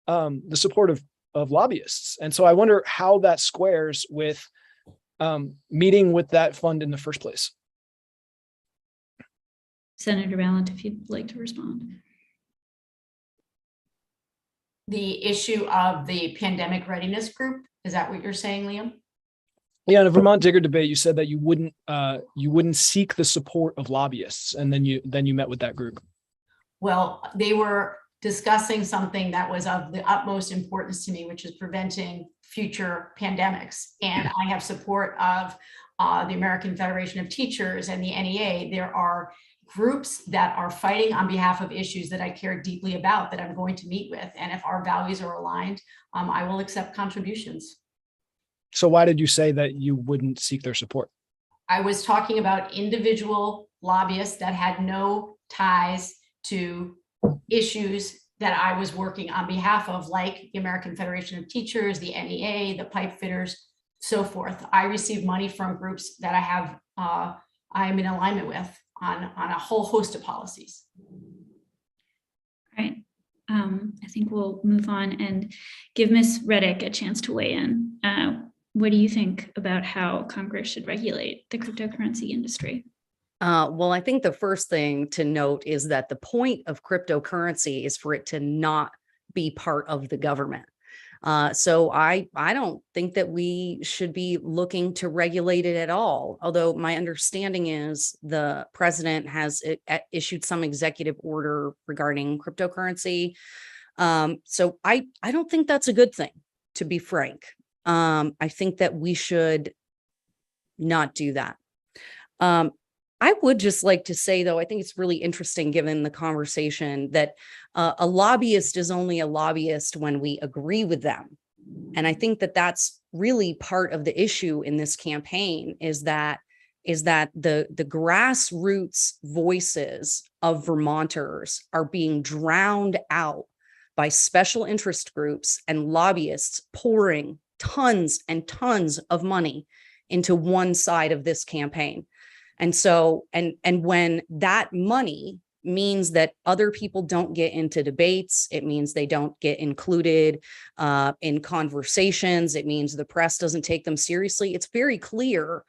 the support of lobbyists. And so I wonder how that squares with meeting with that fund in the first place.
Senator Ballant, if you'd like to respond.
The issue of the pandemic readiness group, is that what you're saying, Liam?
Yeah, in a Vermont Digger debate, you said that you wouldn't seek the support of lobbyists, and then you met with that group. Well,
they were discussing something that was of the utmost importance to me, which is preventing future pandemics. And I have support of the American Federation of Teachers and the NEA. There are groups that are fighting on behalf of issues that I care deeply about that I'm going to meet with. And if our values are aligned, I will accept contributions. So why did you say that you wouldn't seek their support? I was talking about individual lobbyists that had no ties to issues that I was working on behalf of, like the American Federation of Teachers, the NEA, the pipe fitters, so forth. I receive money from groups that I'm in alignment with on a whole host of policies.
All right. I think we'll move on and give Ms. Reddick a chance to weigh in. What do you think about how Congress should regulate the cryptocurrency industry?
Well, I think the first thing to note is that the point of cryptocurrency is for it to not be part of the government. So I don't think that we should be looking to regulate it at all. Although my understanding is the president has issued some executive order regarding cryptocurrency. So I don't think that's a good thing, to be frank. I think that we should not do that. I would just like to say, though, I think it's really interesting, given the conversation, that a lobbyist is only a lobbyist when we agree with them. And I think that that's really part of the issue in this campaign is that the grassroots voices of Vermonters are being drowned out by special interest groups and lobbyists pouring tons and tons of money into one side of this campaign. And so, and when that money means that other people don't get into debates. It means they don't get included in conversations. It means the press doesn't take them seriously. It's very clear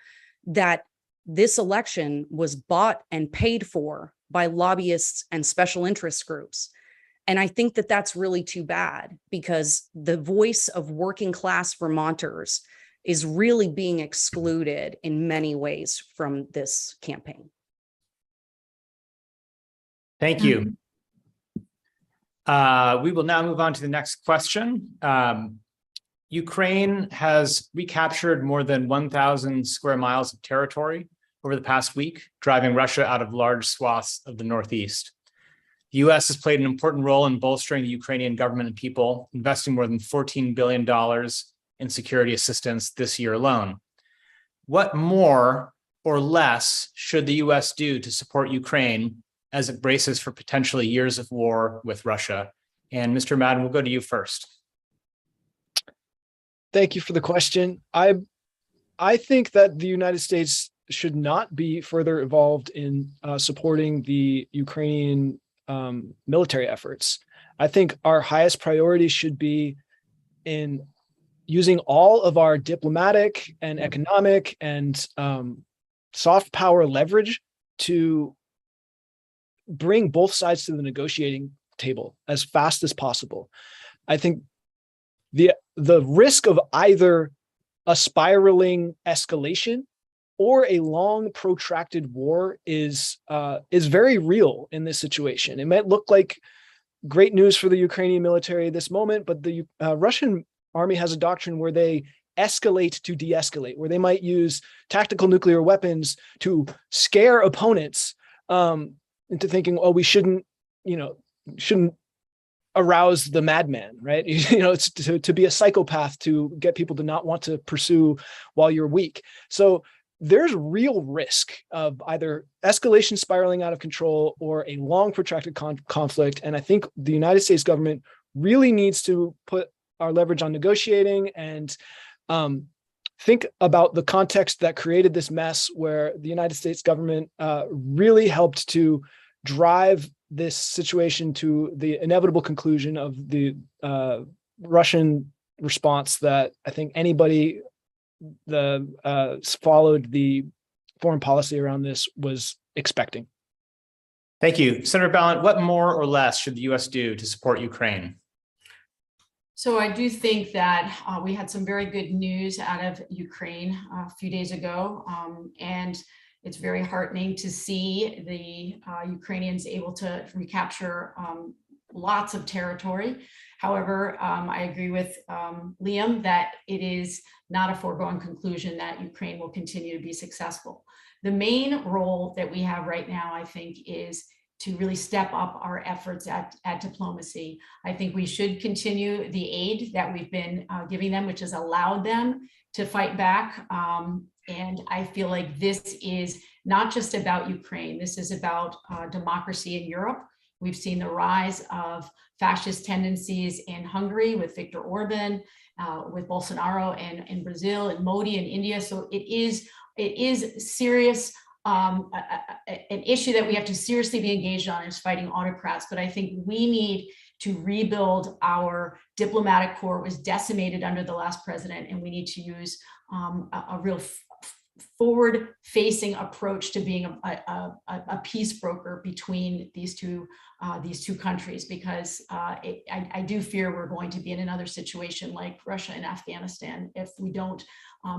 that this election was bought and paid for by lobbyists and special interest groups. And I think that that's really too bad, because the voice of working class Vermonters is really being excluded in many ways from this campaign.
Thank you. We will now move on to the next question. Ukraine has recaptured more than 1,000 square miles of territory over the past week, driving Russia out of large swaths of the Northeast. The U.S. has played an important role in bolstering the Ukrainian government and people, investing more than $14 billion in security assistance this year alone. What more or less should the U.S. do to support Ukraine as it braces for potentially years of war with Russia? And Mr. Madden, we'll go to you first.
Thank you for the question. I think that the United States should not be further involved in supporting the Ukrainian military efforts. I think our highest priority should be in using all of our diplomatic and economic and soft power leverage to bring both sides to the negotiating table as fast as possible. I think the risk of either a spiraling escalation or a long protracted war is very real in this situation. It might look like great news for the Ukrainian military at this moment, but the Russian army has a doctrine where they escalate to de-escalate, where they might use tactical nuclear weapons to scare opponents into thinking, oh, we shouldn't arouse the madman, right? It's to be a psychopath, to get people to not want to pursue while you're weak. So there's real risk of either escalation spiraling out of control or a long protracted conflict. And I think the United States government really needs to put our leverage on negotiating and think about the context that created this mess, where the United States government really helped to drive this situation to the inevitable conclusion of the Russian response that I think anybody followed the foreign policy around this was expecting.
Thank you. Senator Ballant, what more or less should the U.S. do to support Ukraine?
So I do think that we had some very good news out of Ukraine a few days ago, and it's very heartening to see the Ukrainians able to recapture lots of territory. However, I agree with Liam that it is not a foregone conclusion that Ukraine will continue to be successful. The main role that we have right now, I think, is to really step up our efforts at diplomacy. I think we should continue the aid that we've been giving them, which has allowed them to fight back. And I feel like this is not just about Ukraine. This is about democracy in Europe. We've seen the rise of fascist tendencies in Hungary with Viktor Orban, with Bolsonaro in Brazil, and Modi in India. So it is serious. An issue that we have to seriously be engaged on is fighting autocrats. But I think we need to rebuild our diplomatic corps. It was decimated under the last president, and we need to use a real forward-facing approach to being a peace broker between these two countries, because I do fear we're going to be in another situation like Russia and Afghanistan if we don't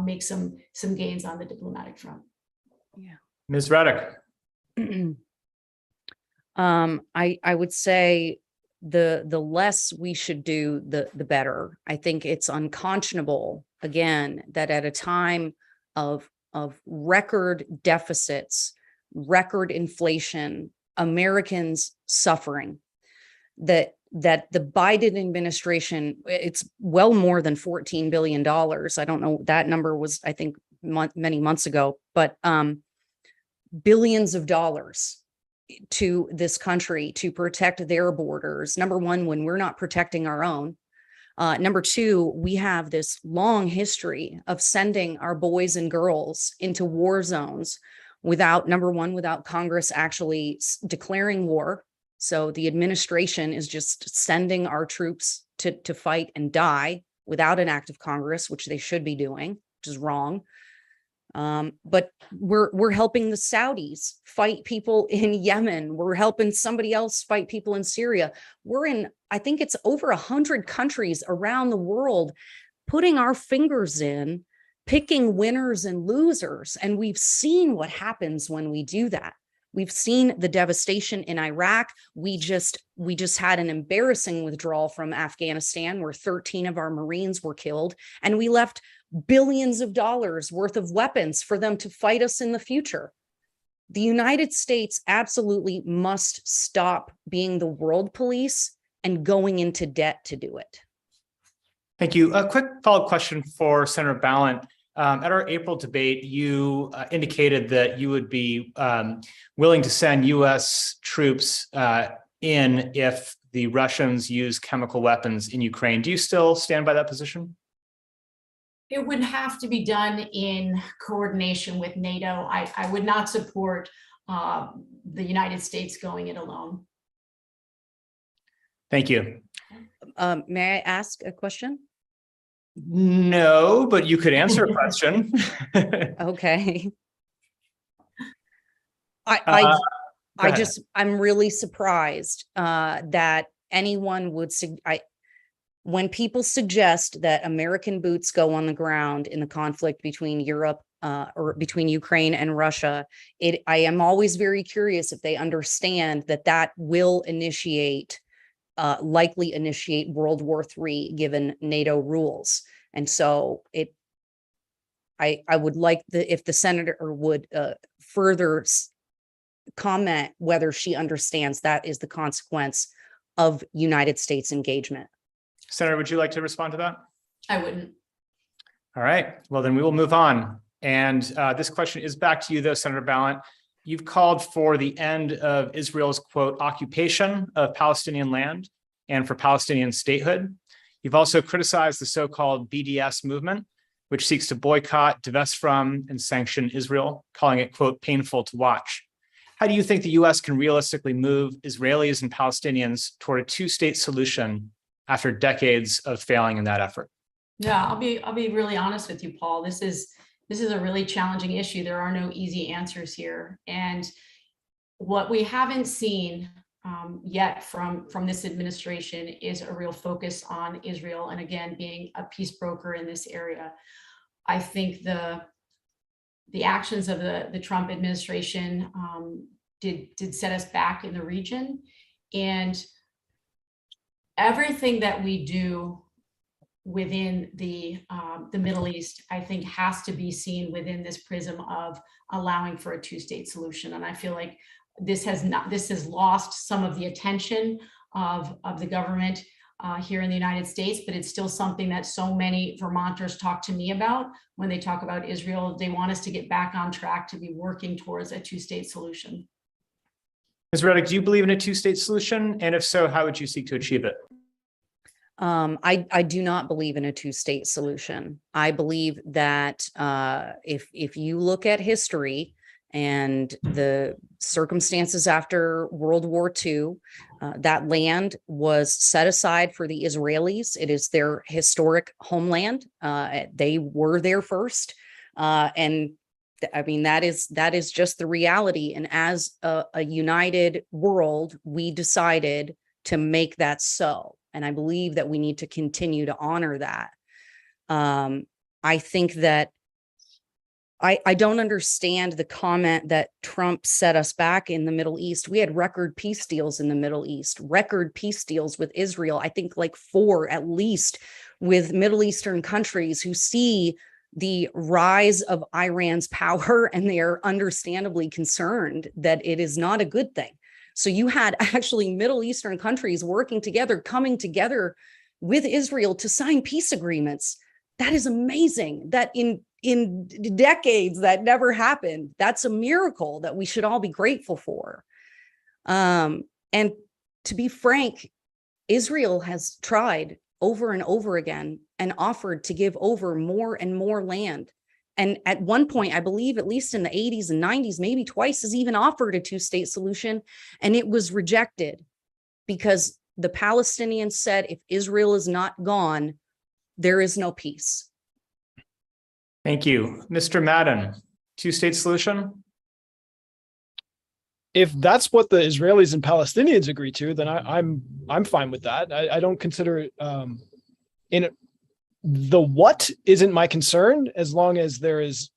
make some gains on the diplomatic front.
Yeah.
Ms. Reddick.
I would say the less we should do, the better. I think it's unconscionable, again, that at a time of record deficits, record inflation, Americans suffering, that the Biden administration, it's well more than $14 billion. I don't know, that number was, I think, many months ago, but billions of dollars to this country to protect their borders. Number one, when we're not protecting our own. Number two, we have this long history of sending our boys and girls into war zones without, number one, without Congress actually declaring war. So the administration is just sending our troops to fight and die without an act of Congress, which they should be doing, which is wrong. But we're helping the Saudis fight people in Yemen. We're helping somebody else fight people in Syria. We're in, I think it's over 100 countries around the world, putting our fingers in, picking winners and losers. And we've seen what happens when we do that. We've seen the devastation in Iraq. We just had an embarrassing withdrawal from Afghanistan where 13 of our Marines were killed, and we left billions of dollars worth of weapons for them to fight us in the future. The United States absolutely must stop being the world police and going into debt to do it.
Thank you. A quick follow-up question for Senator Balint. At our April debate, you indicated that you would be willing to send U.S. troops in if the Russians use chemical weapons in Ukraine. Do you still stand by that position?
It would have to be done in coordination with NATO. I would not support the United States going it alone.
Thank you.
May I ask a question?
No, but you could answer a question.
Okay.
Ahead.
I'm really surprised that anyone would, when people suggest that American boots go on the ground in the conflict between Europe or between Ukraine and Russia, I am always very curious if they understand that will likely initiate World War III, given NATO rules. And so I would like if the senator would further comment whether she understands that is the consequence of United States engagement.
Senator, would you like to respond to that?
I wouldn't.
All right. Well, then we will move on. And this question is back to you, though, Senator Balint. You've called for the end of Israel's, quote, occupation of Palestinian land and for Palestinian statehood. You've also criticized the so-called BDS movement, which seeks to boycott, divest from, and sanction Israel, calling it, quote, painful to watch. How do you think the U.S. can realistically move Israelis and Palestinians toward a two-state solution after decades of failing in that effort?
Yeah, I'll be really honest with you, Paul. This is a really challenging issue. There are no easy answers here. And what we haven't seen yet from this administration is a real focus on Israel, and again, being a peace broker in this area. I think the actions of the Trump administration did set us back in the region, and everything that we do within the Middle East, I think, has to be seen within this prism of allowing for a two-state solution. And I feel like this has lost some of the attention of the government here in the United States, but it's still something that so many Vermonters talk to me about when they talk about Israel. They want us to get back on track to be working towards a two-state solution.
Ms. Reddick, do you believe in a two-state solution? And if so, how would you seek to achieve it?
I do not believe in a two-state solution. I believe that if you look at history and the circumstances after World War II, that land was set aside for the Israelis. It is their historic homeland. They were there first. And I mean, that is just the reality. And as a united world, we decided to make that so. And I believe that we need to continue to honor that. I think that I don't understand the comment that Trump set us back in the Middle East. We had record peace deals in the Middle East, record peace deals with Israel. I think like 4 at least with Middle Eastern countries who see the rise of Iran's power, and they are understandably concerned that it is not a good thing. So you had actually Middle Eastern countries working together, coming together with Israel to sign peace agreements. That is amazing. That in decades that never happened. That's a miracle that we should all be grateful for. And to be frank, Israel has tried over and over again and offered to give over more and more land And at one point, I believe, at least in the 80s and 90s, maybe twice, has even offered a two-state solution, and it was rejected because the Palestinians said, if Israel is not gone, there is no peace.
Thank you. Mr. Madden, two-state solution?
If that's what the Israelis and Palestinians agree to, then I'm fine with that. I don't consider it the what isn't my concern, as long as there is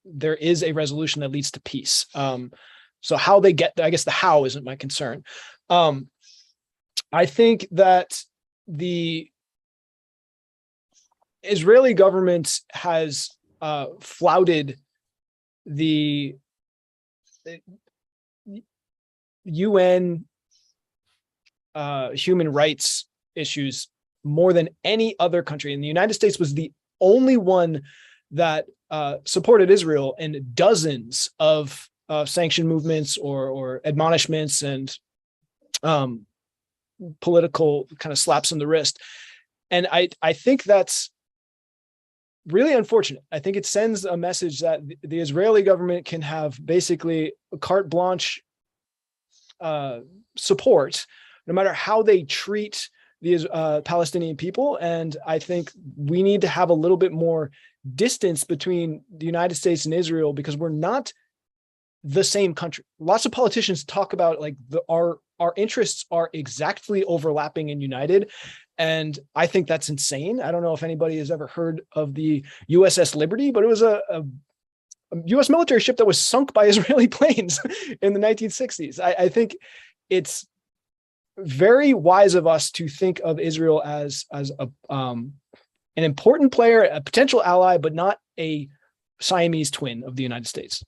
a resolution that leads to peace. So how they get there, I guess the how isn't my concern. I think that the Israeli government has flouted the UN human rights issues more than any other country. And the United States was the only one that supported Israel in dozens of sanction movements or admonishments and political kind of slaps on the wrist. And I think that's really unfortunate. I think it sends a message that the Israeli government can have basically carte blanche support, no matter how they treat the Palestinian people. And I think we need to have a little bit more distance between the United States and Israel, because we're not the same country. Lots of politicians talk about like our interests are exactly overlapping and united. And I think that's insane. I don't know if anybody has ever heard of the USS Liberty, but it was a U.S. military ship that was sunk by Israeli planes in the 1960s. I think it's very wise of us to think of Israel as an important player, a potential ally, but not a Siamese twin of the United States.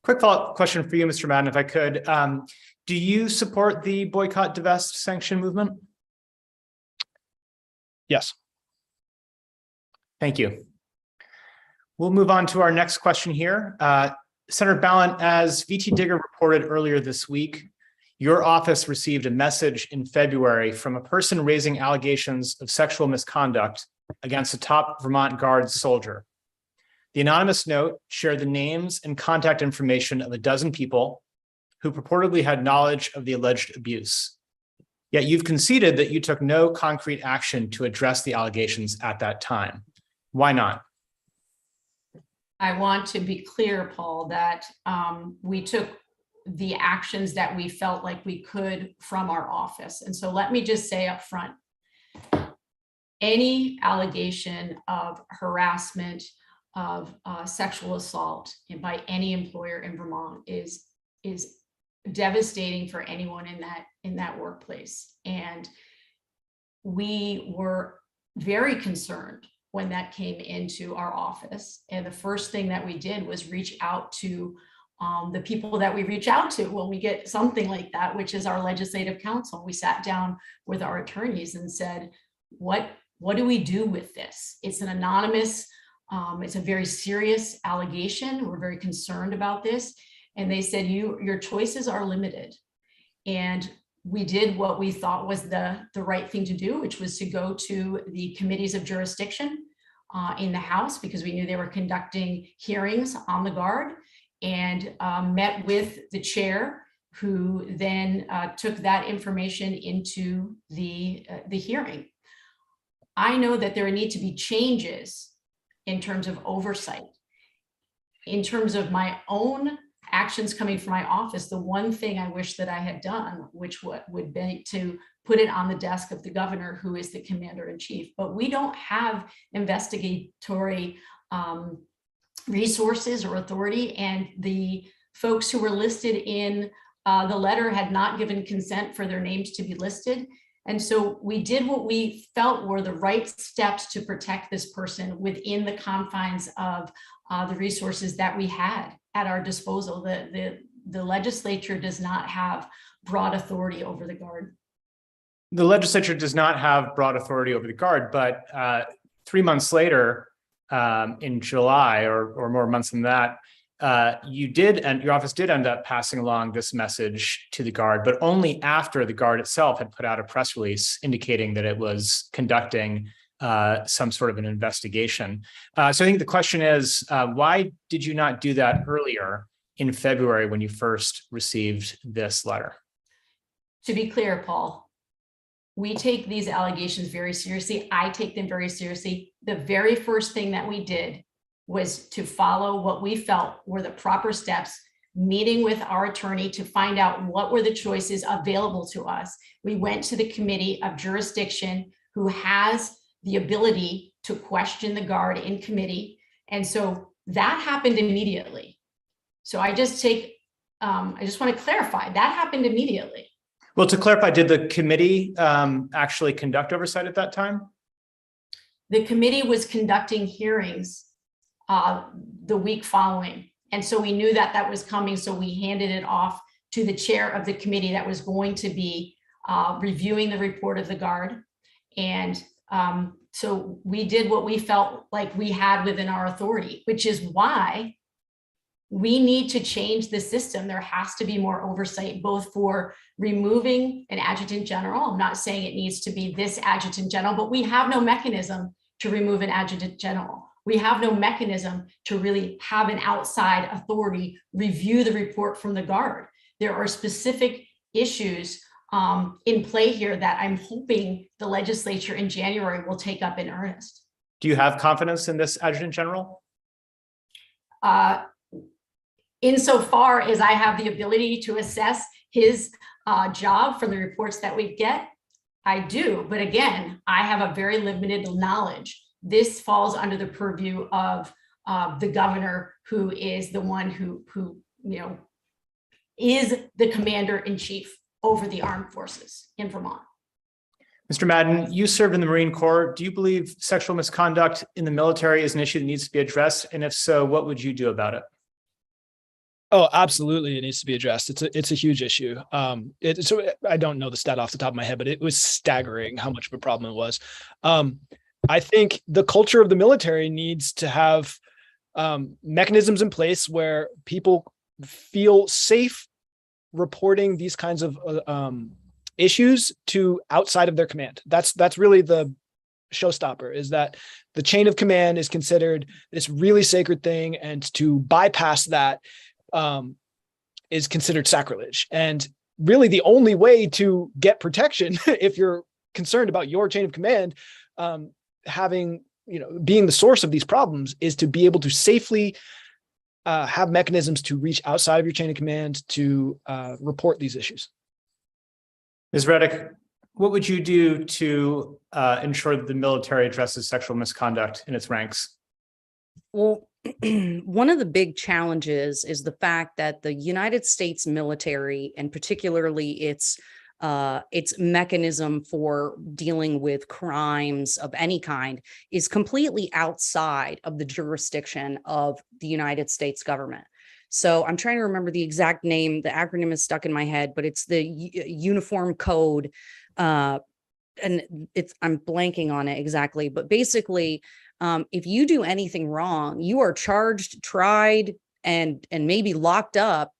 Quick follow-up question for you, Mr. Madden, if I could. Do you support the boycott, divest, sanction movement?
Yes.
Thank you. We'll move on to our next question here. Senator Balint, as VTDigger reported earlier this week, your office received a message in February from a person raising allegations of sexual misconduct against a top Vermont Guards soldier. The anonymous note shared the names and contact information of a dozen people who purportedly had knowledge of the alleged abuse. Yet you've conceded that you took no concrete action to address the allegations at that time. Why not?
I want to be clear, Paul, that we took the actions that we felt like we could from our office. And so let me just say up front, any allegation of harassment, of sexual assault by any employer in Vermont is devastating for anyone in that workplace. And we were very concerned when that came into our office. And the first thing that we did was reach out to the people that we reach out to when we get something like that, which is our legislative counsel. We sat down with our attorneys and said, what do we do with this? It's an anonymous, it's a very serious allegation. We're very concerned about this. And they said, your choices are limited. And we did what we thought was the right thing to do, which was to go to the committees of jurisdiction in the House, because we knew they were conducting hearings on the Guard, and met with the chair, who then took that information into the hearing. I know that there need to be changes in terms of oversight. In terms of my own actions coming from my office, the one thing I wish that I had done, which would be to put it on the desk of the governor, who is the commander in chief. But we don't have investigatory resources or authority, and the folks who were listed in the letter had not given consent for their names to be listed. And so we did what we felt were the right steps to protect this person within the confines of the resources that we had at our disposal. The legislature does not have broad authority over the Guard.
The legislature does not have broad authority over the Guard, but 3 months later, in July or more months than that, you did, and your office did end up passing along this message to the Guard, but only after the Guard itself had put out a press release indicating that it was conducting some sort of an investigation. So I think the question is, why did you not do that earlier in February when you first received this letter?
To be clear, Paul, we take these allegations very seriously. I take them very seriously. The very first thing that we did was to follow what we felt were the proper steps, meeting with our attorney to find out what were the choices available to us. We went to the committee of jurisdiction, who has the ability to question the guard in committee. And so that happened immediately. So I just want to clarify, that happened immediately.
Well, to clarify, did the committee actually conduct oversight at that time?
The committee was conducting hearings the week following. And so we knew that that was coming. So we handed it off to the chair of the committee that was going to be reviewing the report of the guard. And so we did what we felt like we had within our authority, which is why we need to change the system. There has to be more oversight, both for removing an adjutant general. I'm not saying it needs to be this adjutant general, but we have no mechanism to remove an adjutant general. We have no mechanism to really have an outside authority review the report from the guard. There are specific issues in play here that I'm hoping the legislature in January will take up in earnest.
Do you have confidence in this adjutant general?
Insofar as I have the ability to assess his job from the reports that we get, I do. But again, I have a very limited knowledge. This falls under the purview of the governor, who is the one who is the commander in chief over the armed forces in Vermont.
Mr. Madden, you served in the Marine Corps. Do you believe sexual misconduct in the military is an issue that needs to be addressed? And if so, what would you do about it?
Oh, absolutely. It needs to be addressed. It's a huge issue. So I don't know the stat off the top of my head, but it was staggering how much of a problem it was. I think the culture of the military needs to have mechanisms in place where people feel safe reporting these kinds of issues to outside of their command. That's really the showstopper, is that the chain of command is considered this really sacred thing, and to bypass that is considered sacrilege. And really the only way to get protection, if you're concerned about your chain of command being the source of these problems, is to be able to safely have mechanisms to reach outside of your chain of command to report these issues.
Ms. Reddick, what would you do to ensure that the military addresses sexual misconduct in its ranks?
Well, one of the big challenges is the fact that the United States military, and particularly its mechanism for dealing with crimes of any kind, is completely outside of the jurisdiction of the United States government. So I'm trying to remember the exact name. The acronym is stuck in my head, but it's the Uniform Code. And I'm blanking on it exactly, but basically, if you do anything wrong, you are charged, tried, and maybe locked up.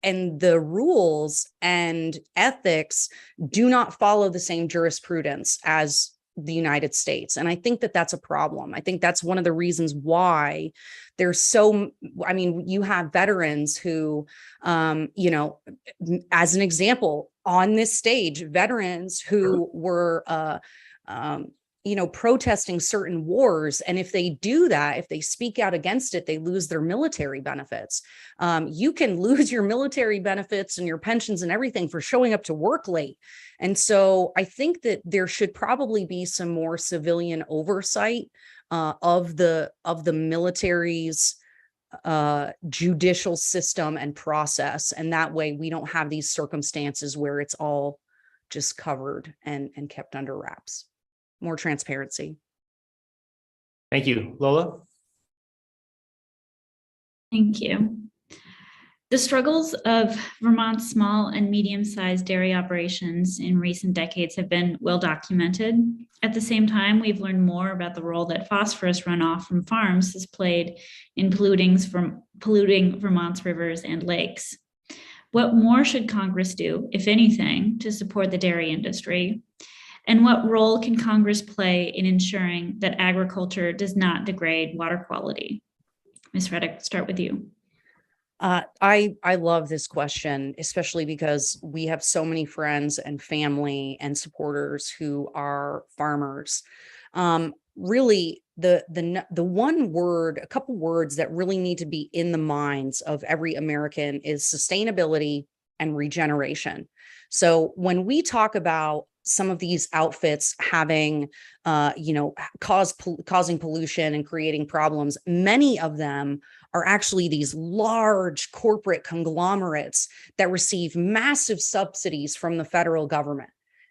And the rules and ethics do not follow the same jurisprudence as the United States. And I think that that's a problem. I think that's one of the reasons why there's you have veterans who, as an example, on this stage, veterans who were, protesting certain wars. And if they do that, if they speak out against it, they lose their military benefits. You can lose your military benefits and your pensions and everything for showing up to work late. And so I think that there should probably be some more civilian oversight of the military's judicial system and process. And that way we don't have these circumstances where it's all just covered and kept under wraps. More transparency.
Thank you. Lola?
Thank you. The struggles of Vermont's small and medium-sized dairy operations in recent decades have been well documented. At the same time, we've learned more about the role that phosphorus runoff from farms has played in polluting Vermont's rivers and lakes. What more should Congress do, if anything, to support the dairy industry? And what role can Congress play in ensuring that agriculture does not degrade water quality? Ms. Reddick, start with you.
I love this question, especially because we have so many friends and family and supporters who are farmers. Really, the one word, a couple words that really need to be in the minds of every American is sustainability and regeneration. So when we talk about some of these outfits having, causing pollution and creating problems, many of them are actually these large corporate conglomerates that receive massive subsidies from the federal government.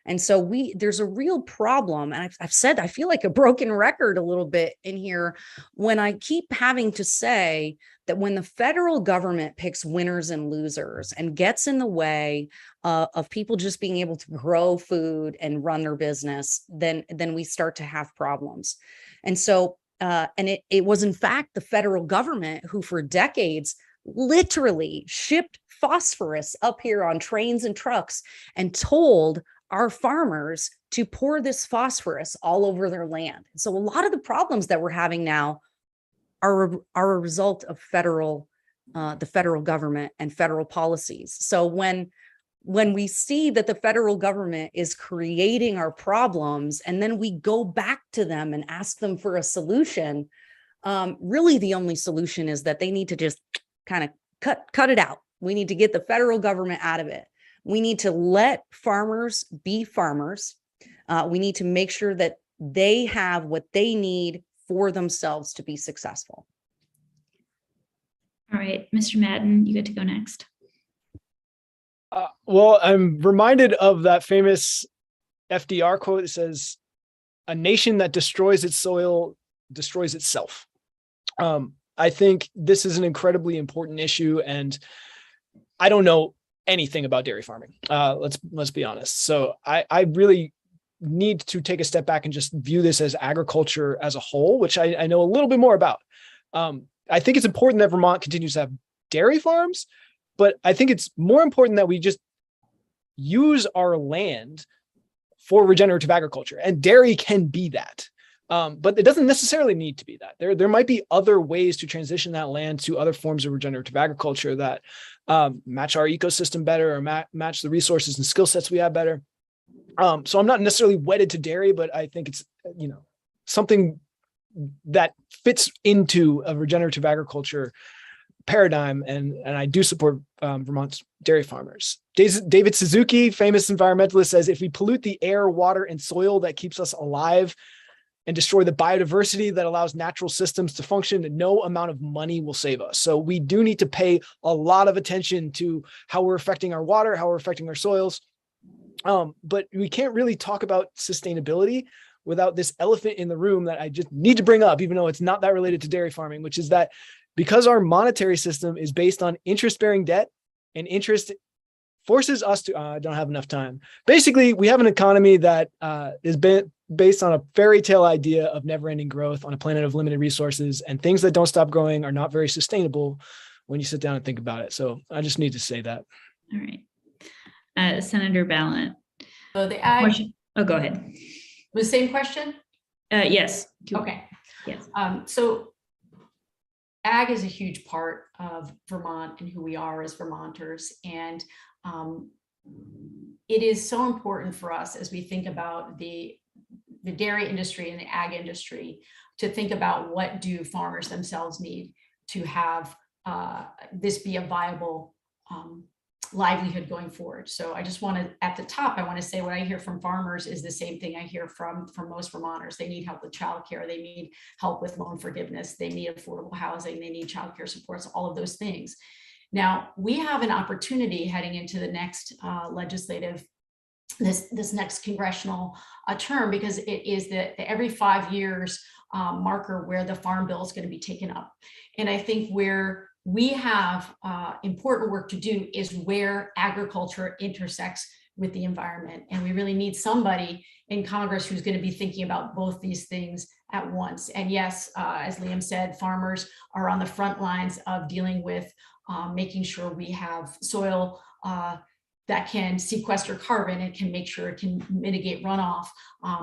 And so there's a real problem. And I've said, I feel like a broken record a little bit in here when I keep having to say that when the federal government picks winners and losers and gets in the way of people just being able to grow food and run their business, then we start to have problems. And so, and it was in fact the federal government who for decades literally shipped phosphorus up here on trains and trucks and told our farmers to pour this phosphorus all over their land. So a lot of the problems that we're having now are a result of the federal government and federal policies. So when we see that the federal government is creating our problems and then we go back to them and ask them for a solution, really the only solution is that they need to just kind of cut it out. We need to get the federal government out of it. We need to let farmers be farmers. We need to make sure that they have what they need for themselves to be successful.
All right, Mr. Madden, you get to go next.
Well, I'm reminded of that famous FDR quote that says, "A nation that destroys its soil destroys itself." I think this is an incredibly important issue, and I don't know anything about dairy farming. Let's be honest. So I really need to take a step back and just view this as agriculture as a whole, which I know a little bit more about. I think it's important that Vermont continues to have dairy farms, but I think it's more important that we just use our land for regenerative agriculture, and dairy can be that. But it doesn't necessarily need to be that. There might be other ways to transition that land to other forms of regenerative agriculture that match our ecosystem better or match the resources and skill sets we have better. So I'm not necessarily wedded to dairy, but I think it's something that fits into a regenerative agriculture paradigm, and I do support Vermont's dairy farmers. David Suzuki, famous environmentalist, says, "If we pollute the air, water, and soil that keeps us alive and destroy the biodiversity that allows natural systems to function, no amount of money will save us." So we do need to pay a lot of attention to how we're affecting our water, how we're affecting our soils. But we can't really talk about sustainability without this elephant in the room that I just need to bring up, even though it's not that related to dairy farming, which is that because our monetary system is based on interest-bearing debt, and interest forces us to, I don't have enough time. Basically, we have an economy that is based on a fairy tale idea of never-ending growth on a planet of limited resources, and things that don't stop growing are not very sustainable when you sit down and think about it. So I just need to say that.
All right. Senator Ballant.
So the ag.
Oh, go ahead.
The same question?
Yes.
Okay.
Yes.
So ag is a huge part of Vermont and who we are as Vermonters. And it is so important for us as we think about the dairy industry and the ag industry to think about what do farmers themselves need to have this be a viable livelihood going forward. So I just want to, at the top, I want to say what I hear from farmers is the same thing I hear from most Vermonters. They need help with childcare. They need help with loan forgiveness. They need affordable housing. They need childcare supports, all of those things. Now, we have an opportunity heading into the next this next congressional term, because it is the every 5 years marker where the farm bill is going to be taken up. And I think where we have important work to do is where agriculture intersects with the environment. And we really need somebody in Congress who's going to be thinking about both these things at once. And yes, as Liam said, farmers are on the front lines of dealing with making sure we have soil that can sequester carbon and can make sure it can mitigate runoff,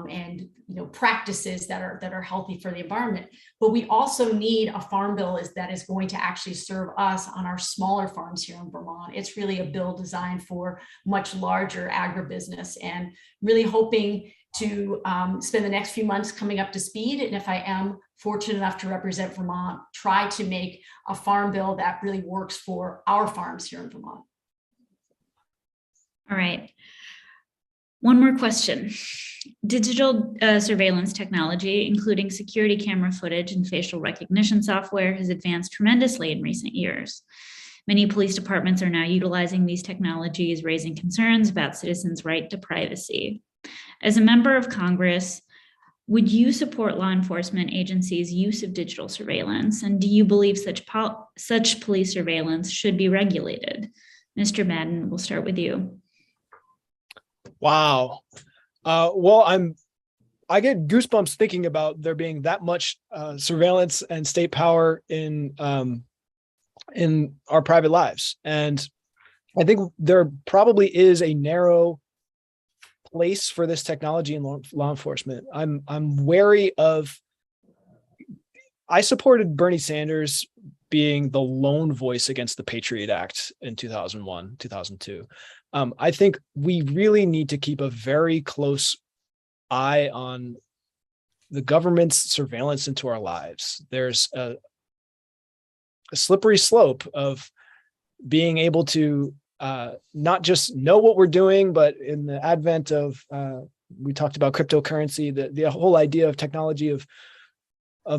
and practices that are healthy for the environment. But we also need a farm bill that is going to actually serve us on our smaller farms here in Vermont. It's really a bill designed for much larger agribusiness, and really hoping to spend the next few months coming up to speed. And if I am fortunate enough to represent Vermont, try to make a farm bill that really works for our farms here in Vermont.
All right. One more question. Digital surveillance technology, including security camera footage and facial recognition software, has advanced tremendously in recent years. Many police departments are now utilizing these technologies, raising concerns about citizens' right to privacy. As a member of Congress, would you support law enforcement agencies' use of digital surveillance? And do you believe such police surveillance should be regulated? Mr. Madden, we'll start with you.
Wow. Well, I get goosebumps thinking about there being that much surveillance and state power in our private lives. And I think there probably is a narrow place for this technology in law enforcement. I'm wary of. I supported Bernie Sanders being the lone voice against the Patriot Act in 2001, 2002. I think we really need to keep a very close eye on the government's surveillance into our lives. There's a slippery slope of being able to not just know what we're doing, but in the advent of, we talked about cryptocurrency, the whole idea of technology of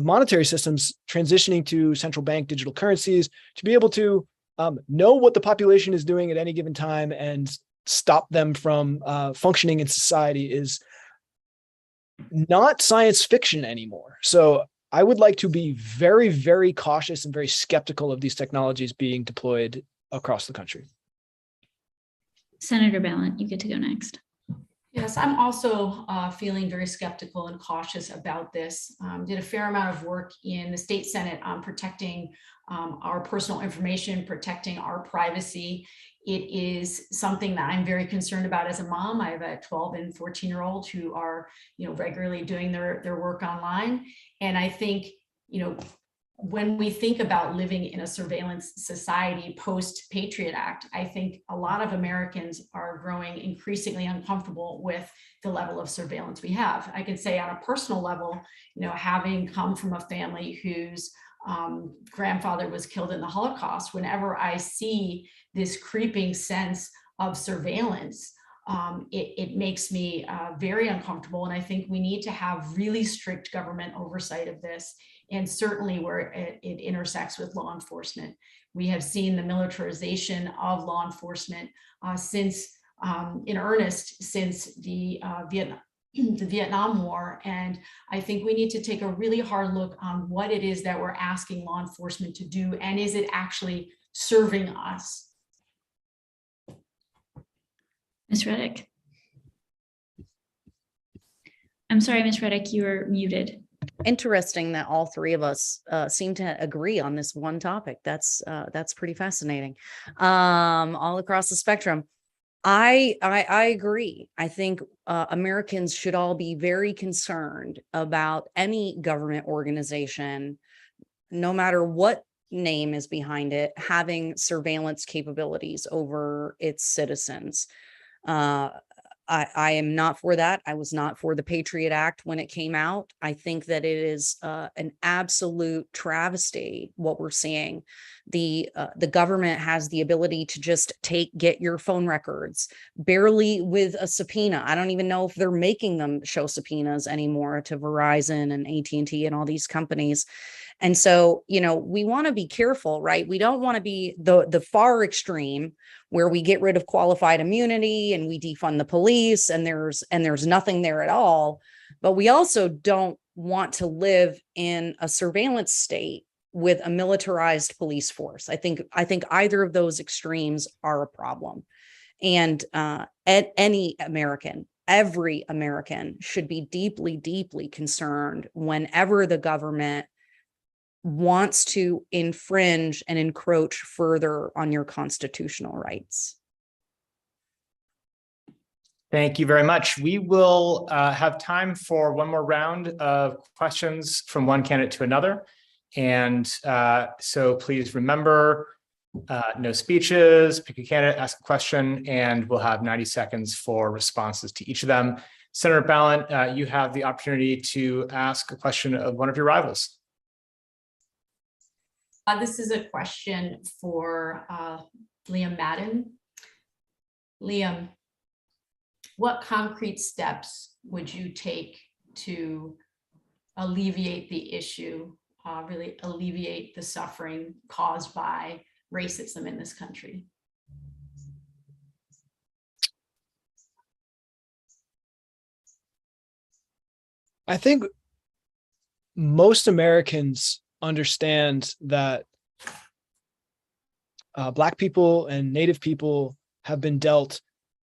monetary systems transitioning to central bank digital currencies, to be able to know what the population is doing at any given time and stop them from functioning in society is not science fiction anymore. So I would like to be very, very cautious and very skeptical of these technologies being deployed across the country.
Senator Ballant, you get to go next.
Yes, I'm also feeling very skeptical and cautious about this. Did a fair amount of work in the state Senate on protecting our personal information, protecting our privacy. It is something that I'm very concerned about as a mom. I have a 12 and 14-year-old who are, regularly doing their work online. And I think, when we think about living in a surveillance society post-Patriot Act, I think a lot of Americans are growing increasingly uncomfortable with the level of surveillance we have. I can say on a personal level, having come from a family whose grandfather was killed in the Holocaust, whenever I see this creeping sense of surveillance, it makes me very uncomfortable. And I think we need to have really strict government oversight of this. And certainly where it intersects with law enforcement. We have seen the militarization of law enforcement in earnest since the Vietnam War. And I think we need to take a really hard look on what it is that we're asking law enforcement to do, and is it actually serving us?
Ms. Reddick. I'm sorry, Ms. Reddick, you were muted.
Interesting that all three of us seem to agree on this one topic. That's pretty fascinating. All across the spectrum. I agree. I think Americans should all be very concerned about any government organization, no matter what name is behind it, having surveillance capabilities over its citizens. I am not for that. I was not for the Patriot Act when it came out. I think that it is an absolute travesty what we're seeing. The government has the ability to just get your phone records, barely with a subpoena. I don't even know if they're making them show subpoenas anymore to Verizon and AT&T and all these companies. And so, we want to be careful, right? We don't want to be the far extreme where we get rid of qualified immunity and we defund the police and there's nothing there at all. But we also don't want to live in a surveillance state with a militarized police force. I think either of those extremes are a problem. And every American should be deeply, deeply concerned whenever the government wants to infringe and encroach further on your constitutional rights.
Thank you very much. We will have time for one more round of questions from one candidate to another. And so please remember, no speeches, pick a candidate, ask a question, and we'll have 90 seconds for responses to each of them. Senator Ballant, you have the opportunity to ask a question of one of your rivals.
This is a question for Liam Madden. Liam, what concrete steps would you take to alleviate the issue, really alleviate the suffering caused by racism in this country?
I think most Americans understand that Black people and Native people have been dealt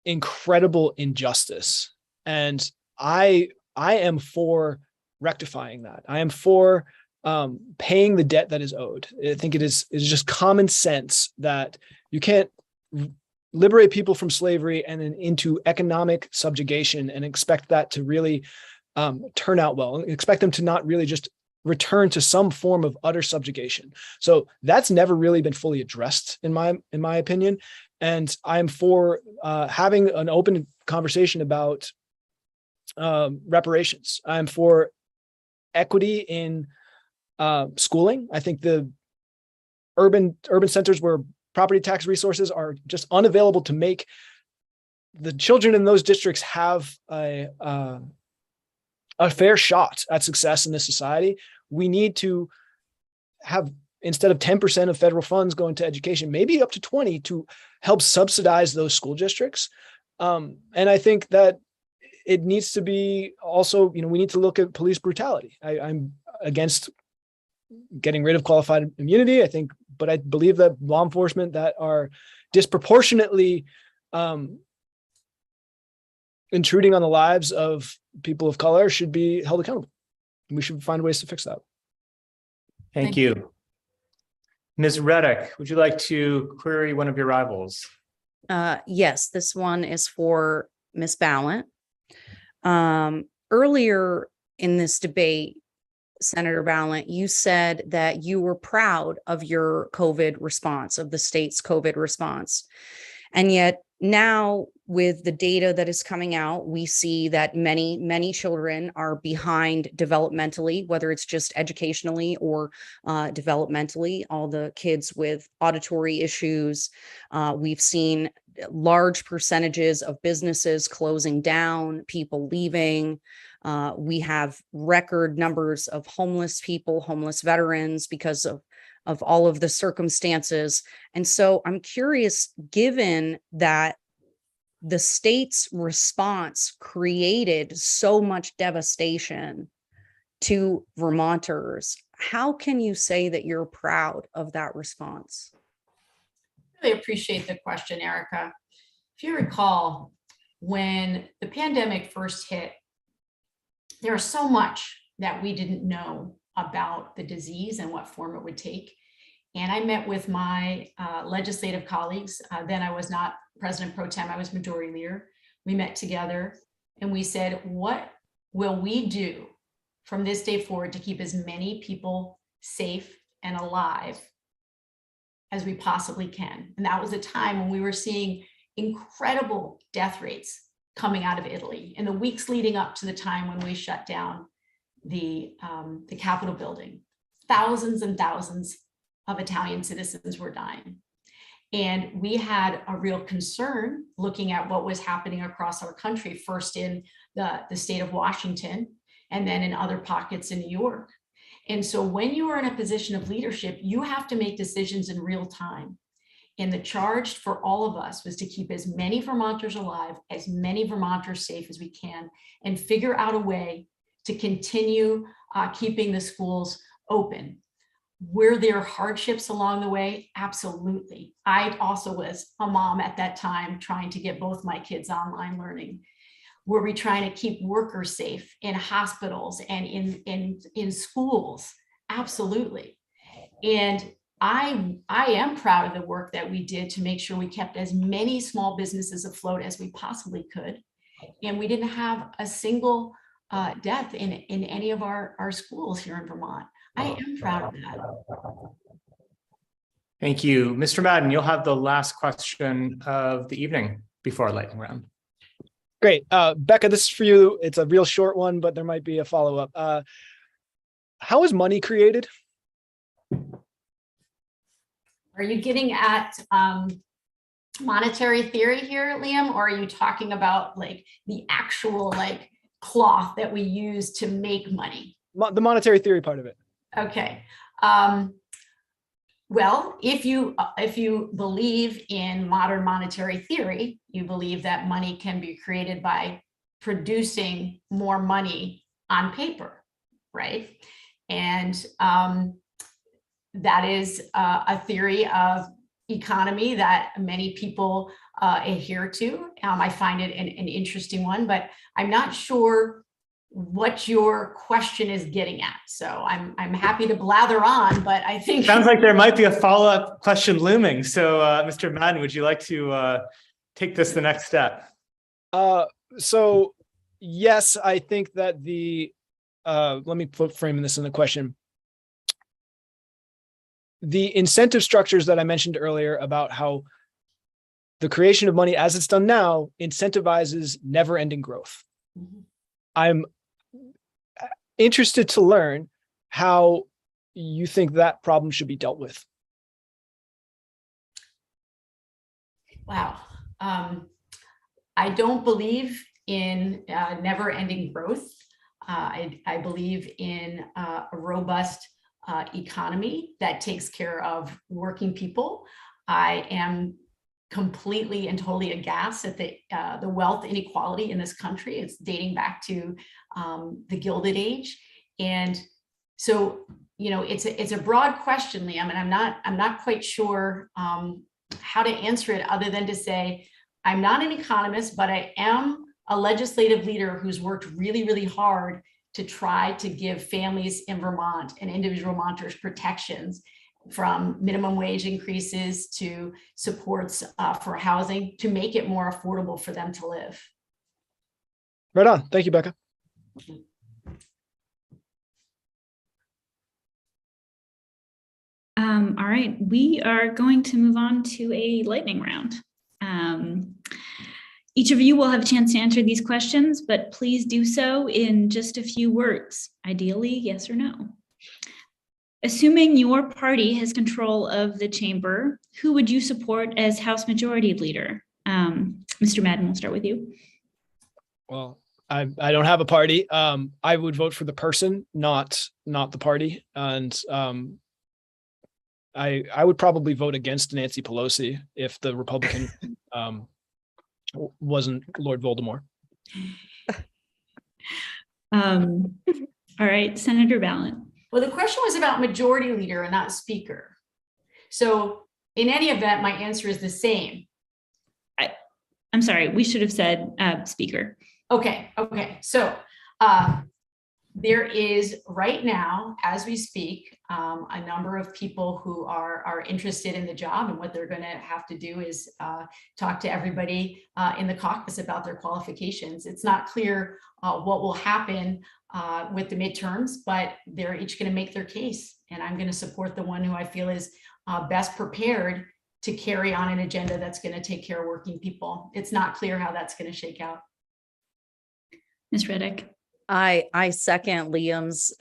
incredible injustice. And I am for rectifying that. I am for paying the debt that is owed. I think it is just common sense that you can't liberate people from slavery and then into economic subjugation and expect that to really turn out well, and expect them to not really just return to some form of utter subjugation. So that's never really been fully addressed in my opinion. And I'm for having an open conversation about reparations. I'm for equity in schooling. I think the urban centers where property tax resources are just unavailable to make the children in those districts have a fair shot at success in this society. We need to have, instead of 10% of federal funds going to education, maybe up to 20 to help subsidize those school districts. And I think that it needs to be also, we need to look at police brutality. I'm against getting rid of qualified immunity, I think, but I believe that law enforcement that are disproportionately intruding on the lives of people of color should be held accountable. We should find ways to fix that.
Thank you. Ms. Reddick, would you like to query one of your rivals?
Yes, this one is for Ms. Ballant. Earlier in this debate, Senator Ballant, you said that you were proud of your COVID response, of the state's COVID response. And yet now with the data that is coming out, we see that many children are behind developmentally, whether it's just educationally or developmentally, all the kids with auditory issues. We've seen large percentages of businesses closing down, people leaving. We have record numbers of homeless people, homeless veterans, because of all of the circumstances. And so I'm curious, given that the state's response created so much devastation to Vermonters, how can you say that you're proud of that response?
I really appreciate the question, Erica. If you recall, when the pandemic first hit, there was so much that we didn't know about the disease and what form it would take. And I met with my legislative colleagues. Then I was not President Pro Tem, I was Majority Leader. We met together and we said, what will we do from this day forward to keep as many people safe and alive as we possibly can? And that was a time when we were seeing incredible death rates coming out of Italy in the weeks leading up to the time when we shut down the Capitol building. Thousands and thousands of Italian citizens were dying. And we had a real concern looking at what was happening across our country, first in the state of Washington, and then in other pockets in New York. And so when you are in a position of leadership, you have to make decisions in real time. And the charge for all of us was to keep as many Vermonters alive, as many Vermonters safe as we can, and figure out a way to continue keeping the schools open. Were there hardships along the way? Absolutely. I also was a mom at that time trying to get both my kids online learning. Were we trying to keep workers safe in hospitals and in schools? Absolutely. And I am proud of the work that we did to make sure we kept as many small businesses afloat as we possibly could. and we didn't have a single death in any of our schools here in Vermont. I am proud of that.
Thank you. Mr. Madden, you'll have the last question of the evening before our lightning round.
Great. Becca, this is for you. It's a real short one, but there might be a follow-up. How is money created?
Are you getting at monetary theory here, Liam, or are you talking about like the actual like cloth that we use to make money?
The monetary theory part of it.
Okay. Well, if you believe in modern monetary theory, you believe that money can be created by producing more money on paper, right? And that is a theory of economy that many people adhere to. I find it an interesting one, but I'm not sure what your question is getting at. So I'm happy to blather on, but I think
sounds like there might be a follow-up question looming. So Mr. Madden, would you like to take this the next step?
So yes, I think that let me frame this in the question. The incentive structures that I mentioned earlier about how the creation of money as it's done now incentivizes never-ending growth.
Mhm.
I'm interested to learn how you think that problem should be dealt with.
Wow. I don't believe in never-ending growth. I believe in a robust economy that takes care of working people. I am completely and totally aghast at the wealth inequality in this country. It's dating back to the Gilded Age, and so it's a broad question, Liam, and I'm not quite sure how to answer it other than to say I'm not an economist, but I am a legislative leader who's worked really, really hard to try to give families in Vermont and individual Vermonters protections, from minimum wage increases to supports for housing, to make it more affordable for them to live.
Right on. Thank you, Becca.
All right, we are going to move on to a lightning round. Each of you will have a chance to answer these questions, but please do so in just a few words, ideally yes or no. Assuming your party has control of the chamber, who would you support as House Majority Leader? Mr. Madden, we'll start with you.
Well, I don't have a party. I would vote for the person, not the party. And I would probably vote against Nancy Pelosi if the Republican wasn't Lord Voldemort.
All right, Senator Ballant.
Well, the question was about majority leader and not speaker. So in any event, my answer is the same.
I'm sorry, we should have said speaker.
Okay. So there is right now, as we speak, a number of people who are interested in the job, and what they're going to have to do is talk to everybody in the caucus about their qualifications. It's not clear what will happen with the midterms, but they're each going to make their case, and I'm going to support the one who I feel is best prepared to carry on an agenda that's going to take care of working people. It's not clear how that's going to shake out.
Ms. Riddick.
I second Liam's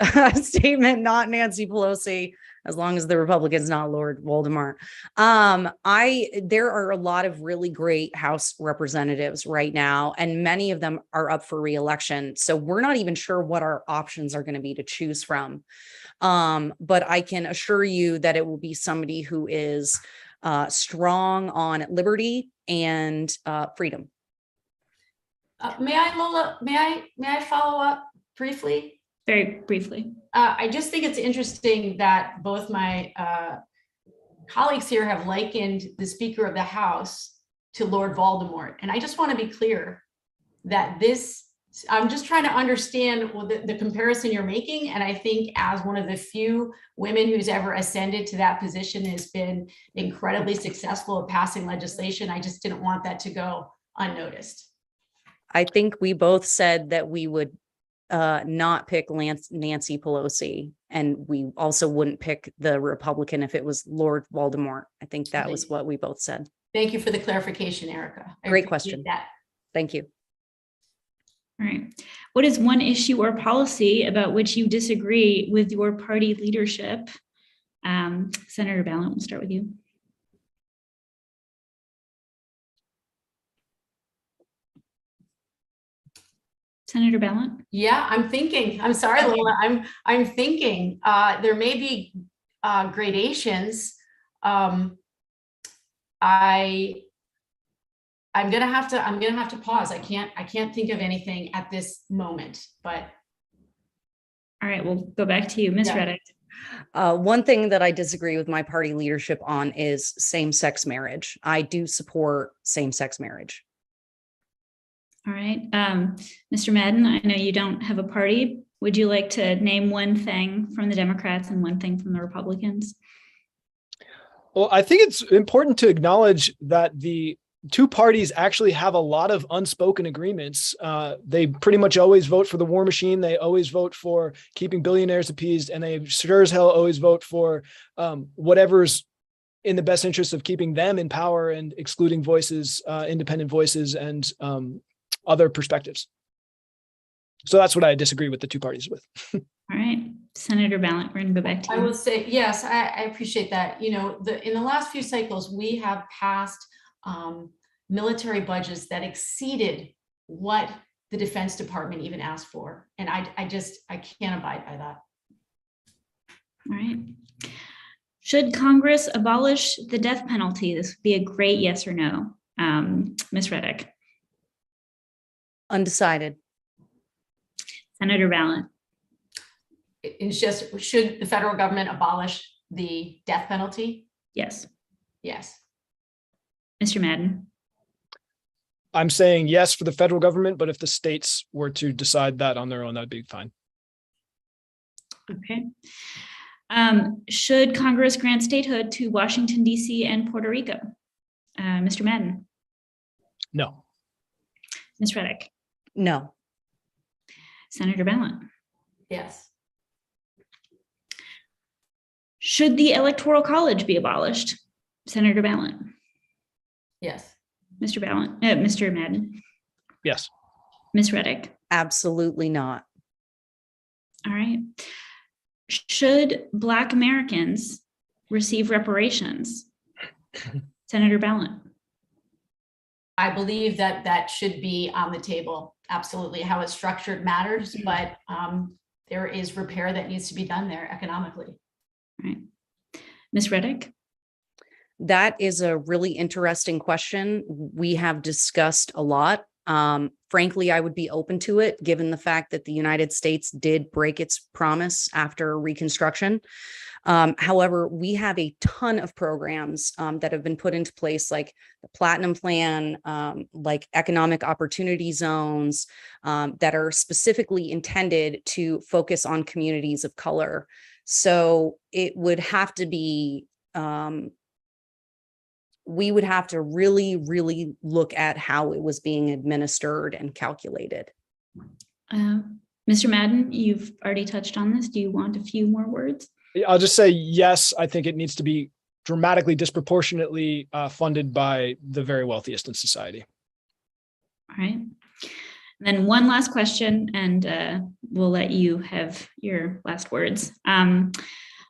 statement, not Nancy Pelosi, as long as the Republican's not Lord Voldemort. There are a lot of really great House representatives right now, and many of them are up for re-election. So we're not even sure what our options are going to be to choose from. But I can assure you that it will be somebody who is strong on liberty and freedom.
May I, Lola? May I follow up briefly?
Very briefly.
I just think it's interesting that both my colleagues here have likened the Speaker of the House to Lord Voldemort, and I just want to be clear that I'm just trying to understand the comparison you're making, and I think as one of the few women who's ever ascended to that position, has been incredibly successful at passing legislation, I just didn't want that to go unnoticed.
I think we both said that we would not pick Nancy Pelosi, and we also wouldn't pick the Republican if it was Lord Voldemort. I think that was what we both said.
Thank you for the clarification, Erica. I
Great
appreciate
question.
that.
Thank you.
All right. What is one issue or policy about which you disagree with your party leadership? Senator Ballant, we'll start with you. Senator Ballant?
Yeah, I'm thinking. I'm sorry, Lola. I'm thinking. There may be gradations. I'm gonna have to pause. I can't think of anything at this moment, but.
All right, we'll go back to you, Ms.
Yeah.
Reddick.
One thing that I disagree with my party leadership on is same-sex marriage. I do support same-sex marriage.
All right, Mr. Madden, I know you don't have a party. Would you like to name one thing from the Democrats and one thing from the Republicans?
Well, I think it's important to acknowledge that the two parties actually have a lot of unspoken agreements. They pretty much always vote for the war machine. They always vote for keeping billionaires appeased, and they sure as hell always vote for whatever's in the best interest of keeping them in power and excluding voices, independent voices, and other perspectives. So that's what I disagree with the two parties with.
All right, Senator Ballant, we're going to go back to you.
I will say, yes, I appreciate that. You know, in the last few cycles, we have passed military budgets that exceeded what the Defense Department even asked for. And I can't abide by that.
All right. Should Congress abolish the death penalty? This would be a great yes or no. Ms. Reddick.
Undecided.
Senator Ballant.
It's just, should the federal government abolish the death penalty?
Yes.
Yes.
Mr. Madden.
I'm saying yes for the federal government, but if the states were to decide that on their own, that'd be fine.
Okay. Should Congress grant statehood to Washington, D.C. and Puerto Rico? Mr. Madden.
No.
Ms. Reddick.
No.
Senator Ballant.
Yes.
Should the Electoral College be abolished? Senator Ballant.
Yes.
Mr. Ballant. Mr. Madden.
Yes.
Ms. Reddick.
Absolutely not.
All right. Should Black Americans receive reparations? Senator Ballant.
I believe that should be on the table. Absolutely. How it's structured matters, but there is repair that needs to be done there economically.
All right. Ms. Reddick.
That is a really interesting question. We have discussed a lot. Frankly, I would be open to it, given the fact that the United States did break its promise after Reconstruction. However, we have a ton of programs that have been put into place, like the Platinum Plan, like economic opportunity zones, that are specifically intended to focus on communities of color. So it would have to be, we would have to really, really look at how it was being administered and calculated.
Mr. Madden, you've already touched on this. Do you want a few more words?
I'll just say yes. I think it needs to be dramatically disproportionately funded by the very wealthiest in society.
All right. And then one last question, and we'll let you have your last words.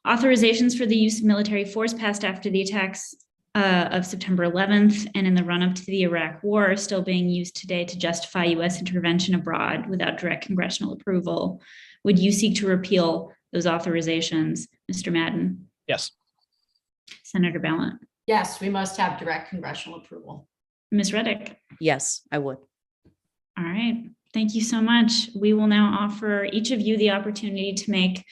Authorizations for the use of military force passed after the attacks of September 11th and in the run-up to the Iraq War are still being used today to justify U.S. intervention abroad without direct congressional approval. Would you seek to repeal those authorizations, Mr. Madden?
Yes.
Senator Ballant?
Yes, we must have direct congressional approval.
Ms. Reddick?
Yes, I would.
All right. Thank you so much. We will now offer each of you the opportunity to make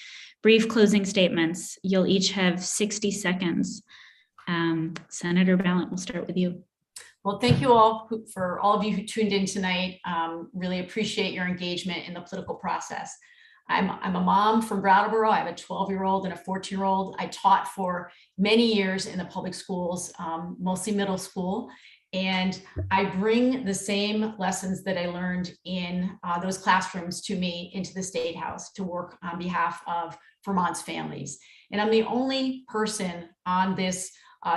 brief closing statements. You'll each have 60 seconds. Senator Ballant, we'll start with you.
Well, thank you all for all of you who tuned in tonight. Really appreciate your engagement in the political process. I'm a mom from Brattleboro. I have a 12-year-old and a 14-year-old. I taught for many years in the public schools, mostly middle school. And I bring the same lessons that I learned in those classrooms to me into the State House to work on behalf of Vermont's families. And I'm the only person on this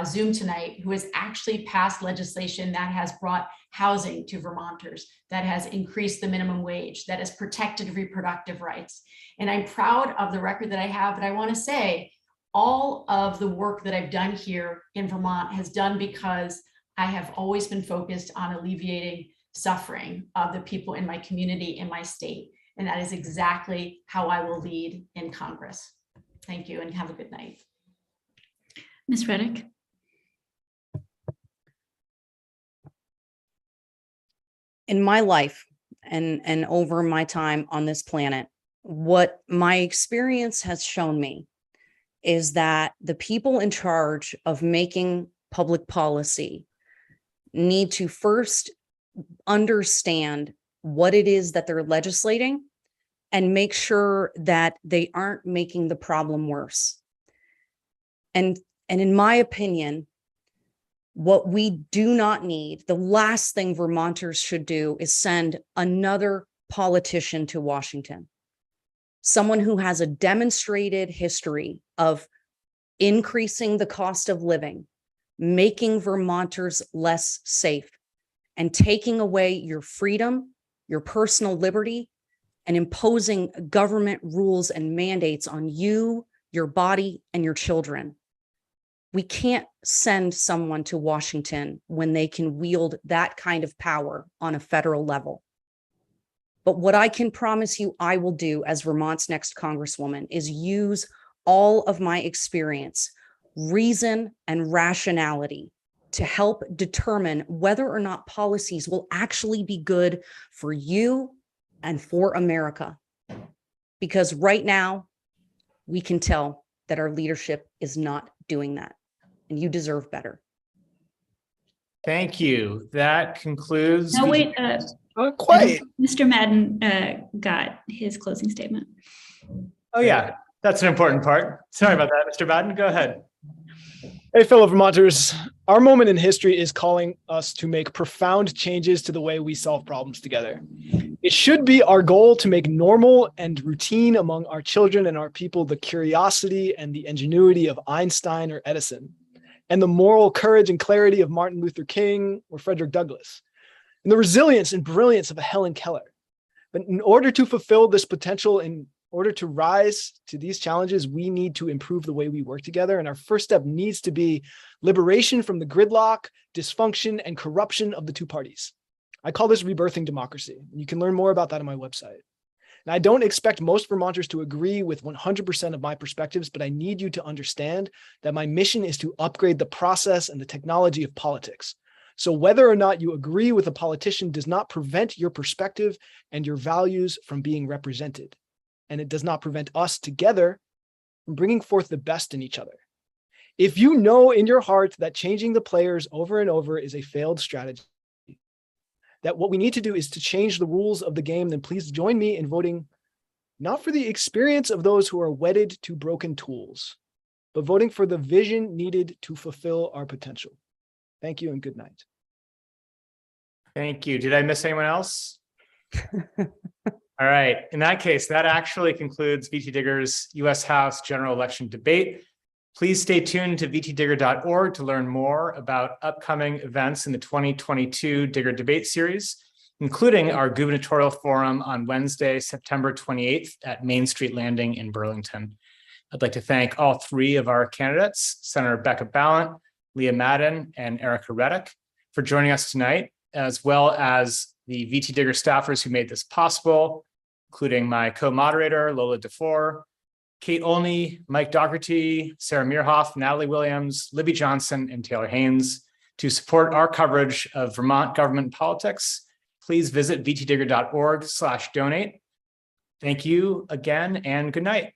Zoom tonight who has actually passed legislation that has brought housing to Vermonters, that has increased the minimum wage, that has protected reproductive rights. And I'm proud of the record that I have, but I want to say all of the work that I've done here in Vermont has done because I have always been focused on alleviating suffering of the people in my community, in my state. And that is exactly how I will lead in Congress. Thank you and have a good night.
Ms. Reddick.
In my life and over my time on this planet, what my experience has shown me is that the people in charge of making public policy need to first understand what it is that they're legislating and make sure that they aren't making the problem worse. And in my opinion, what we do not need, the last thing Vermonters should do is send another politician to Washington. Someone who has a demonstrated history of increasing the cost of living, making Vermonters less safe, and taking away your freedom, your personal liberty, and imposing government rules and mandates on you, your body, and your children. We can't send someone to Washington when they can wield that kind of power on a federal level. But what I can promise you I will do as Vermont's next Congresswoman is use all of my experience, reason, and rationality to help determine whether or not policies will actually be good for you and for America. Because right now, we can tell that our leadership is not doing that, and you deserve better.
Thank you. That concludes.
No, wait.
Quiet.
Mr. Madden got his closing statement.
Oh, yeah, that's an important part. Sorry about that, Mr. Madden. Go ahead.
Hey, fellow Vermonters, our moment in history is calling us to make profound changes to the way we solve problems together. It should be our goal to make normal and routine among our children and our people the curiosity and the ingenuity of Einstein or Edison, and the moral courage and clarity of Martin Luther King or Frederick Douglass, and the resilience and brilliance of a Helen Keller. But in order to fulfill this potential, in order to rise to these challenges, we need to improve the way we work together. And our first step needs to be liberation from the gridlock, dysfunction, and corruption of the two parties. I call this rebirthing democracy. You can learn more about that on my website. And I don't expect most Vermonters to agree with 100% of my perspectives, but I need you to understand that my mission is to upgrade the process and the technology of politics. So whether or not you agree with a politician does not prevent your perspective and your values from being represented. And it does not prevent us together from bringing forth the best in each other. If you know in your heart that changing the players over and over is a failed strategy, that what we need to do is to change the rules of the game, then please join me in voting not for the experience of those who are wedded to broken tools, but voting for the vision needed to fulfill our potential. Thank you and good night.
Thank you. Did I miss anyone else? All right. In that case, that actually concludes VTDigger's U.S. House general election debate. Please stay tuned to VTDigger.org to learn more about upcoming events in the 2022 Digger Debate Series, including our gubernatorial forum on Wednesday, September 28th at Main Street Landing in Burlington. I'd like to thank all three of our candidates, Senator Becca Balint, Leah Madden, and Erica Reddick, for joining us tonight, as well as the VTDigger staffers who made this possible, including my co-moderator, Lola DeFore, Kate Olney, Mike Dougherty, Sarah Meerhoff, Natalie Williams, Libby Johnson, and Taylor Haynes. To support our coverage of Vermont government politics, please visit vtdigger.org/donate. Thank you again and good night.